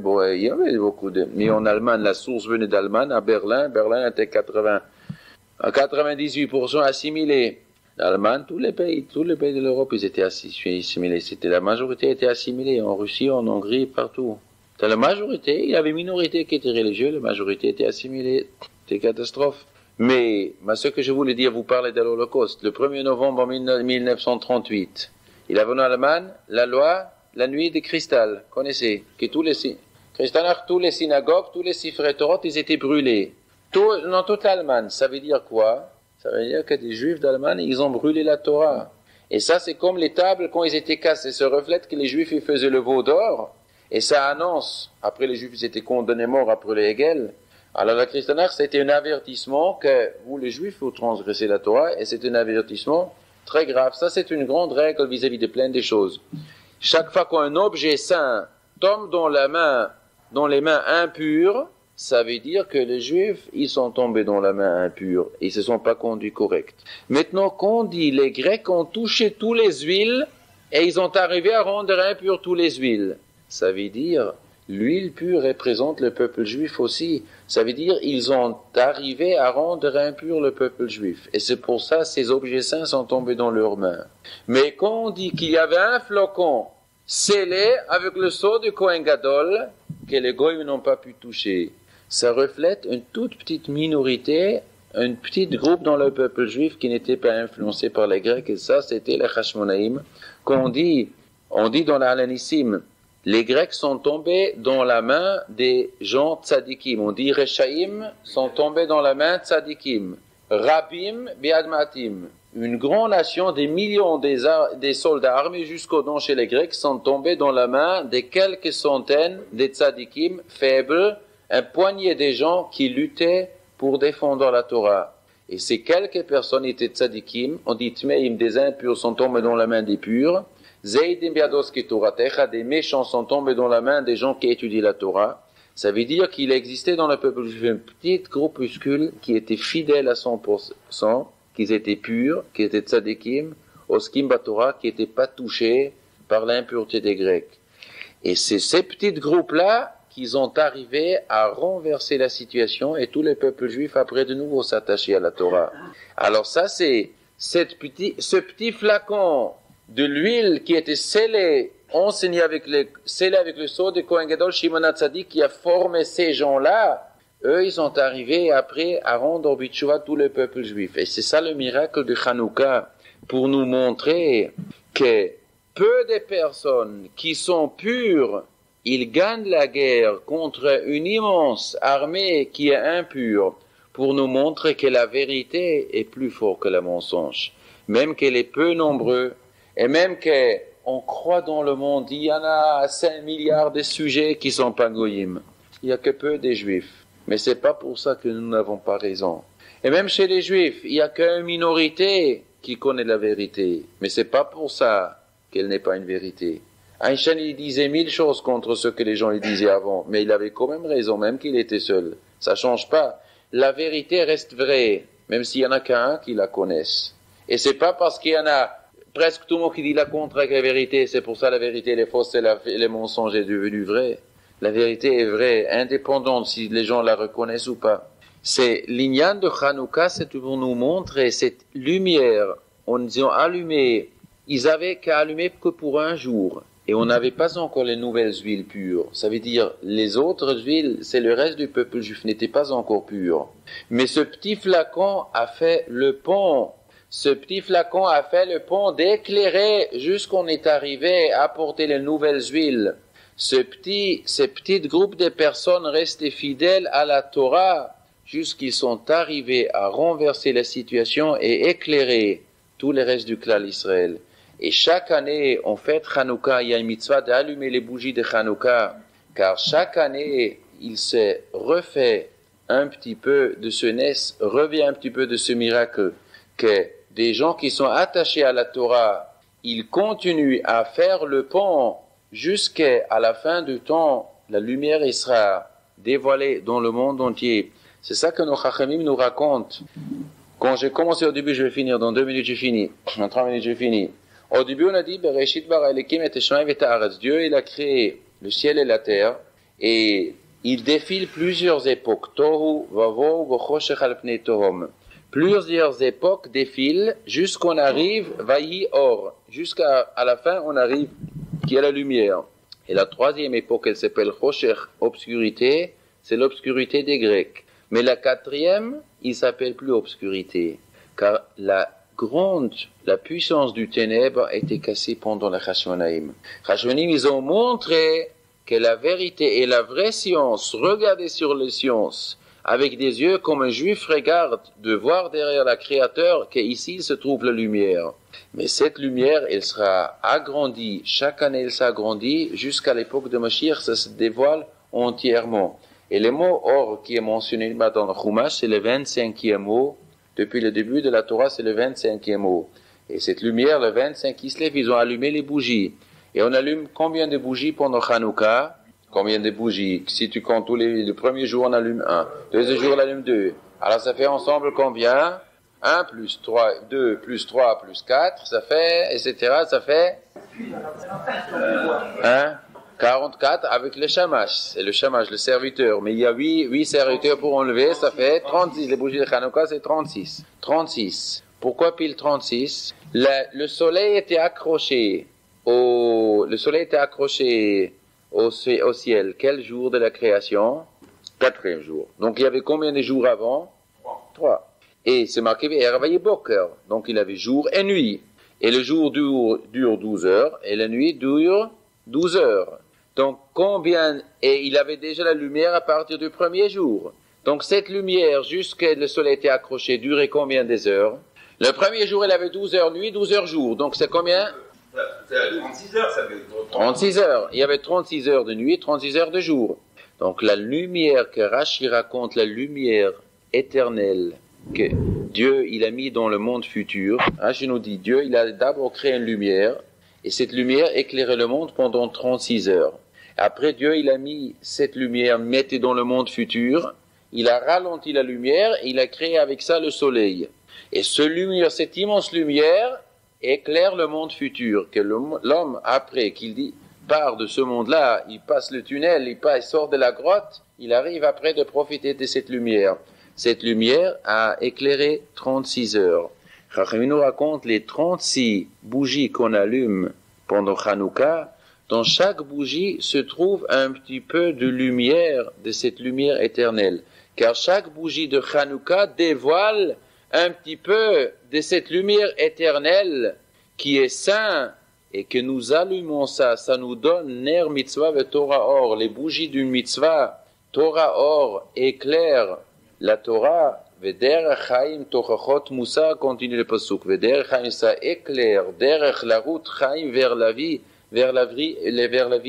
beaucoup de, mais en Allemagne, la source venait d'Allemagne, à Berlin. Berlin était 98% assimilé. L'Allemagne, tous les pays de l'Europe, ils étaient assimilés. La majorité était assimilée. En Russie, en Hongrie, partout. La majorité, il y avait une minorité qui était religieuse, la majorité était assimilée. C'était catastrophe. Mais, ce que je voulais dire, vous parlez de l'Holocauste. Le 1er novembre 1938, il avait en Allemagne la loi, la nuit des cristal. Connaissez? Que tous les synagogues, tous les Sifrei Torah, ils étaient brûlés. Dans toute l'Allemagne. Ça veut dire quoi? Ça veut dire que des Juifs d'Allemagne, ils ont brûlé la Torah. Et ça, c'est comme les tables quand ils étaient cassées. Ça reflète que les Juifs, ils faisaient le veau d'or. Et ça annonce, après les Juifs, ils étaient condamnés morts après les Hegel. Alors la Kristallnacht, c'était un avertissement que vous, les Juifs, vous transgressez la Torah. Et c'est un avertissement très grave. Ça, c'est une grande règle vis-à-vis de plein de choses. Chaque fois qu'un objet saint tombe dans les mains impures, ça veut dire que les Juifs, ils sont tombés dans la main impure. Ils se sont pas conduits correct. Maintenant, qu'on dit, les Grecs ont touché tous les huiles et ils ont arrivé à rendre impurs tous les huiles. Ça veut dire, l'huile pure représente le peuple juif aussi. Ça veut dire, ils ont arrivé à rendre impur le peuple juif. Et c'est pour ça, ces objets saints sont tombés dans leurs mains. Mais quand on dit qu'il y avait un flocon scellé avec le sceau de Kohen Gadol, que les Goïms n'ont pas pu toucher, ça reflète une toute petite minorité, un petit groupe dans le peuple juif qui n'était pas influencé par les Grecs, et ça, c'était les Hashmonaïm. On dit dans l'Alanissim, les Grecs sont tombés dans la main des gens tzadikim. On dit Rechaïm sont tombés dans la main tzadikim. Rabim biadmatim. Une grande nation, des millions des soldats armés jusqu'aux dents chez les Grecs sont tombés dans la main de quelques centaines de tzadikim faibles, un poignet de gens qui luttaient pour défendre la Torah. Et ces quelques personnes étaient tzadikim, on dit tmeim, des impurs sont tombés dans la main des purs, zeidim biados ki toratecha, des méchants sont tombés dans la main des gens qui étudient la Torah. Ça veut dire qu'il existait dans le peuple juif un petit groupuscule qui était fidèle à 100%, qui étaient purs, qui étaient tzadikim, oskim batorah, qui n'étaient pas touchés par l'impureté des Grecs. Et c'est ces petits groupes-là qu'ils ont arrivé à renverser la situation et tous les peuples juifs après de nouveau s'attacher à la Torah. Alors ça, c'est ce petit flacon de l'huile qui était scellé avec le sceau de Kohen Gadol, Shimon HaTzadik, qui a formé ces gens-là. Eux, ils sont arrivés après à rendre bitchouva tout le peuple juif. Et c'est ça le miracle de Hanouka, pour nous montrer que peu de personnes qui sont pures, ils gagnent la guerre contre une immense armée qui est impure, pour nous montrer que la vérité est plus forte que le mensonge. Même qu'elle est peu nombreuse, et même qu'on croit dans le monde, il y en a 5 milliards de sujets qui sont pas goyim. Il y a que peu des juifs. Mais c'est pas pour ça que nous n'avons pas raison. Et même chez les juifs, il y a qu'une minorité qui connaît la vérité. Mais c'est pas pour ça qu'elle n'est pas une vérité. Einstein, il disait 1000 choses contre ce que les gens lui disaient avant, mais il avait quand même raison, même qu'il était seul. Ça change pas. La vérité reste vraie, même s'il y en a qu'un qui la connaisse. Et c'est pas parce qu'il y en a presque tout le monde qui dit la contre avec la vérité, c'est pour ça la vérité elle est fausse, les mensonges est devenu vrai. La vérité est vraie, indépendante si les gens la reconnaissent ou pas. C'est l'ignan de Hanouka, c'est pour nous montrer cette lumière. On ont allumé, ils avaient qu'à allumer que pour un jour. Et on n'avait pas encore les nouvelles huiles pures. Ça veut dire, les autres huiles, c'est le reste du peuple juif, n'était pas encore pur. Mais ce petit flacon a fait le pont. Ce petit flacon a fait le pont d'éclairer jusqu'on est arrivé à apporter les nouvelles huiles. Ce petit groupe de personnes restés fidèles à la Torah jusqu'ils sont arrivés à renverser la situation et éclairer tout le reste du clan d'Israël. Et chaque année, on fête Hanouka, il y a une mitzvah d'allumer les bougies de Hanouka, car chaque année, il se refait un petit peu de ce revient un petit peu de ce miracle que des gens qui sont attachés à la Torah, ils continuent à faire le pont jusqu'à la fin du temps, la lumière y sera dévoilée dans le monde entier. C'est ça que nos Chachamim nous racontent. Quand j'ai commencé au début, je vais finir, dans 2 minutes j'ai fini, dans 3 minutes j'ai fini. Au début on a dit, Bereshit bara Elokim et Hashemayim et haaretz. Dieu il a créé le ciel et la terre, et il défile plusieurs époques. Tohu, vavo, vochoshech al pnei tohom. Plusieurs époques défilent jusqu'on arrive, vayi or. Jusqu'à la fin, on arrive, qui est la lumière. Et la troisième époque, elle s'appelle choshech, obscurité, c'est l'obscurité des Grecs. Mais la quatrième, il s'appelle plus obscurité, car la puissance du ténèbre a été cassée pendant la Chashmonaïm. Chashmonaïm, ils ont montré que la vérité et la vraie science, regardez sur les sciences, avec des yeux comme un juif regarde, de voir derrière la créateur qu'ici se trouve la lumière. Mais cette lumière, elle sera agrandie, chaque année elle s'agrandit, jusqu'à l'époque de Mashiach, ça se dévoile entièrement. Et le mot or qui est mentionné dans le Chumash, c'est le 25e mot. Depuis le début de la Torah, c'est le 25e mot. Et cette lumière, le 25 qui se lève, ils ont allumé les bougies. Et on allume combien de bougies pendant Hanouka? Combien de bougies? Si tu comptes le premier jour, on allume 1. Deuxième jour, on allume 2. Alors ça fait ensemble combien? 1 plus 3, 2 plus 3 plus 4, ça fait, etc. Ça fait 44 avec le shamash. C'est le shamash, le serviteur. Mais il y a 8 serviteurs pour enlever, ça fait 36. Les bougies de Hanouka, c'est 36. 36. Pourquoi pile 36? Le soleil était accroché au ciel. Quel jour de la création? 4e jour. Donc il y avait combien de jours avant? 3. Et c'est marqué Ervaye Boker. Donc il avait jour et nuit. Et le jour dure 12 heures et la nuit dure 12 heures. Donc combien? Et il avait déjà la lumière à partir du premier jour. Donc cette lumière, jusqu'à le soleil était accroché, durait combien des heures? Le premier jour, il avait 12 heures nuit, 12 heures jour. Donc c'est combien? 36 heures, ça fait 36 heures. Il y avait 36 heures de nuit, 36 heures de jour. Donc la lumière que Rashi raconte, la lumière éternelle que Dieu il a mis dans le monde futur. Rashi nous dit, Dieu il a d'abord créé une lumière et cette lumière éclairait le monde pendant 36 heures. Après Dieu il a mis cette lumière, mettait dans le monde futur. Il a ralenti la lumière et il a créé avec ça le soleil. Et cette immense lumière éclaire le monde futur, que l'homme, après qu'il part de ce monde-là, il passe le tunnel, il sort de la grotte, il arrive après de profiter de cette lumière. Cette lumière a éclairé 36 heures. Chachamim nous raconte les 36 bougies qu'on allume pendant Hanouka. Dans chaque bougie se trouve un petit peu de lumière, de cette lumière éternelle. Car chaque bougie de Hanouka dévoile un petit peu de cette lumière éternelle qui est saint et que nous allumons ça nous donne ner mitzvah ve Torah or. Les bougies d'une mitzvah, Torah or, éclairent la Torah. Vederech Chaim tochachot Musa, continue le pasuk. Vederech Chaim, ça éclaire, derech la route Chaim vers la vie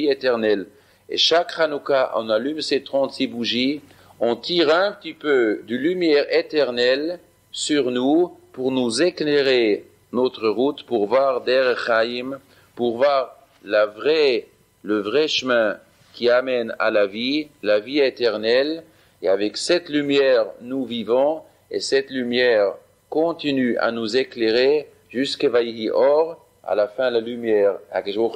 éternelle. Et chaque Hanouka, on allume ces 36 bougies, on tire un petit peu de lumière éternelle sur nous pour nous éclairer notre route, pour voir derech Chaim, pour voir le vrai chemin qui amène à la vie éternelle. Et avec cette lumière, nous vivons, et cette lumière continue à nous éclairer jusqu'à Vayihi Or, à la fin la lumière,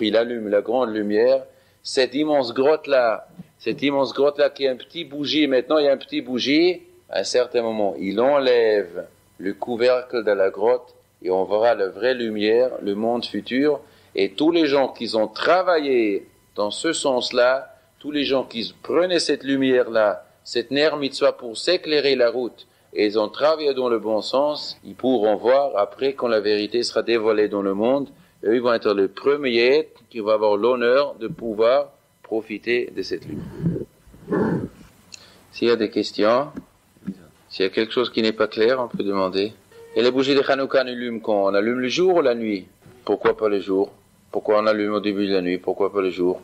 il allume la grande lumière, cette immense grotte-là qui est un petit bougie, maintenant il y a un petit bougie, à un certain moment, il enlève le couvercle de la grotte, et on verra la vraie lumière, le monde futur, et tous les gens qui ont travaillé dans ce sens-là, tous les gens qui prenaient cette lumière-là, cette ner mitzvah pour s'éclairer la route, et ils ont travaillé dans le bon sens, ils pourront voir après quand la vérité sera dévoilée dans le monde, eux ils vont être les premiers qui vont avoir l'honneur de pouvoir profiter de cette lumière. S'il y a des questions, s'il y a quelque chose qui n'est pas clair, on peut demander. Et les bougies de Hanouka, on allume quand? On allume le jour ou la nuit? Pourquoi pas le jour? Pourquoi on allume au début de la nuit? Pourquoi pas le jour?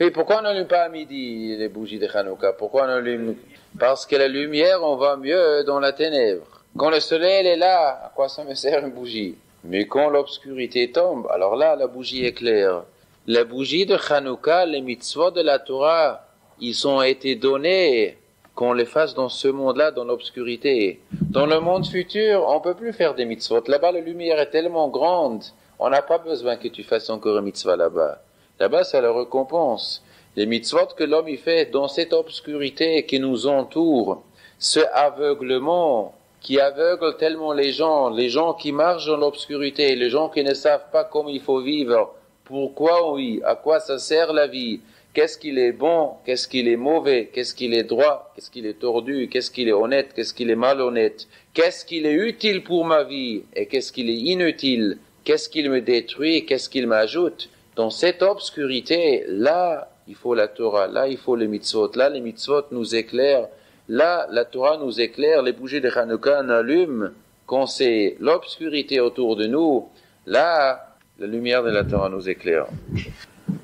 Et pourquoi on n'allume pas à midi les bougies de Hanouka? Pourquoi on allume? Parce que la lumière, on va mieux dans la ténèbre. Quand le soleil est là, à quoi ça me sert une bougie? Mais quand l'obscurité tombe, alors là, la bougie éclaire. La bougie de Hanouka, les mitzvot de la Torah, ils ont été donnés qu'on les fasse dans ce monde-là, dans l'obscurité. Dans le monde futur, on peut plus faire des mitzvot. Là-bas, la lumière est tellement grande, on n'a pas besoin que tu fasses encore une mitzvah là-bas. Là-bas, c'est la récompense. Les mitzvot que l'homme y fait dans cette obscurité qui nous entoure, ce aveuglement qui aveugle tellement les gens qui marchent dans l'obscurité, les gens qui ne savent pas comment il faut vivre, pourquoi on vit, à quoi ça sert la vie, qu'est-ce qu'il est bon, qu'est-ce qu'il est mauvais, qu'est-ce qu'il est droit, qu'est-ce qu'il est tordu, qu'est-ce qu'il est honnête, qu'est-ce qu'il est malhonnête, qu'est-ce qu'il est utile pour ma vie et qu'est-ce qu'il est inutile, qu'est-ce qu'il me détruit, qu'est-ce qu'il m'ajoute. Dans cette obscurité, là, il faut la Torah, là, il faut les mitzvot, là, les mitzvot nous éclairent, là, la Torah nous éclaire, les bougies de Hanouka n'allument, quand c'est l'obscurité autour de nous, là, la lumière de la Torah nous éclaire.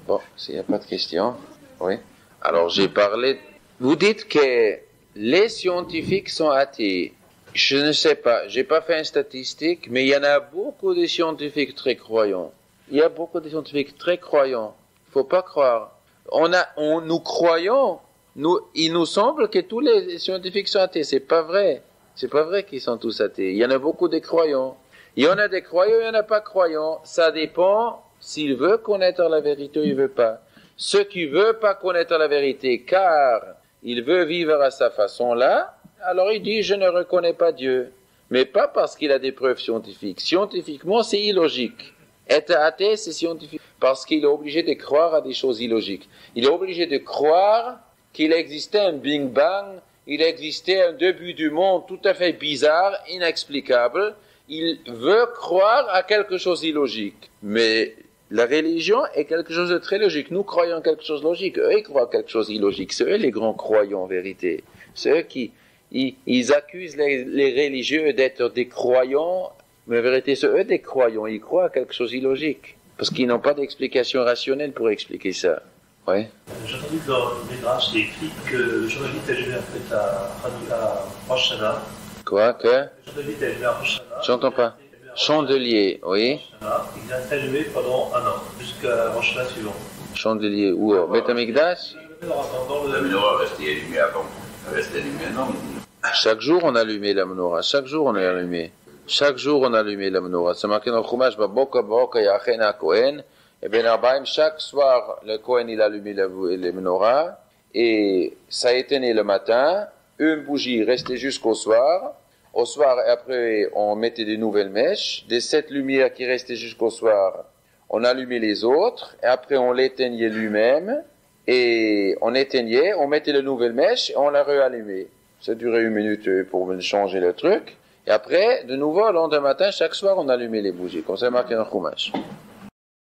Bon, s'il n'y a pas de questions, oui. Alors, j'ai parlé, vous dites que les scientifiques sont athées. Je ne sais pas, j'ai pas fait une statistique, mais il y en a beaucoup de scientifiques très croyants. Il y a beaucoup de scientifiques très croyants. Faut pas croire. Nous croyons, il nous semble que tous les scientifiques sont athées. C'est pas vrai. C'est pas vrai qu'ils sont tous athées. Il y en a beaucoup de croyants. Il y en a des croyants, il y en a pas croyants. Ça dépend s'il veut connaître la vérité ou il veut pas. Ceux qui veulent pas connaître la vérité, car il veut vivre à sa façon-là, alors il dit, je ne reconnais pas Dieu. Mais pas parce qu'il a des preuves scientifiques. Scientifiquement, c'est illogique. Être athée, c'est scientifique. Parce qu'il est obligé de croire à des choses illogiques. Il est obligé de croire qu'il existait un Big Bang, il existait un début du monde tout à fait bizarre, inexplicable. Il veut croire à quelque chose d'illogique. Mais la religion est quelque chose de très logique. Nous croyons quelque chose de logique. Eux, ils croient quelque chose d'illogique. C'est eux les grands croyants en vérité. C'est eux qui ils accusent les religieux d'être des croyants. Mais en vérité, c'est eux des croyants. Ils croient à quelque chose d'illogique. Parce qu'ils n'ont pas d'explication rationnelle pour expliquer ça. Ouais. J'ai entendu que dans le Midrash, c'est écrit que le jour de l'Évite est allumé en fait à Rosh Hashanah. Quoi que? Le jour de l'Évite est allumé à Rosh Hashanah. J'entends pas. Chandelier, oui. Il vient allumé pendant un an, jusqu'à Rosh Hashanah suivant. Chandelier, où? Beth Amikdash? La menorah restait allumée avant. Elle restait allumée un an. Chaque jour, on allumait la menorah. Chaque jour, on est allumé. Chaque jour, on allumait la menorah. C'est marqué dans le Chumash, Baboka, Baboka, Yachen, Kohen. Et Ben Arbaim, chaque soir, le Kohen, il allumait les menorahs. Et ça éteignait le matin. Une bougie restait jusqu'au soir. Au soir, et après, on mettait des nouvelles mèches. Des 7 lumières qui restaient jusqu'au soir, on allumait les autres. Et après, on l'éteignait lui-même. Et on éteignait, on mettait de nouvelles mèches et on la réallumait. Ça durait 1 minute pour changer le truc. Et après, de nouveau, le lendemain matin, chaque soir, on allumait les bougies. Comme ça, marqué dans le Chumash.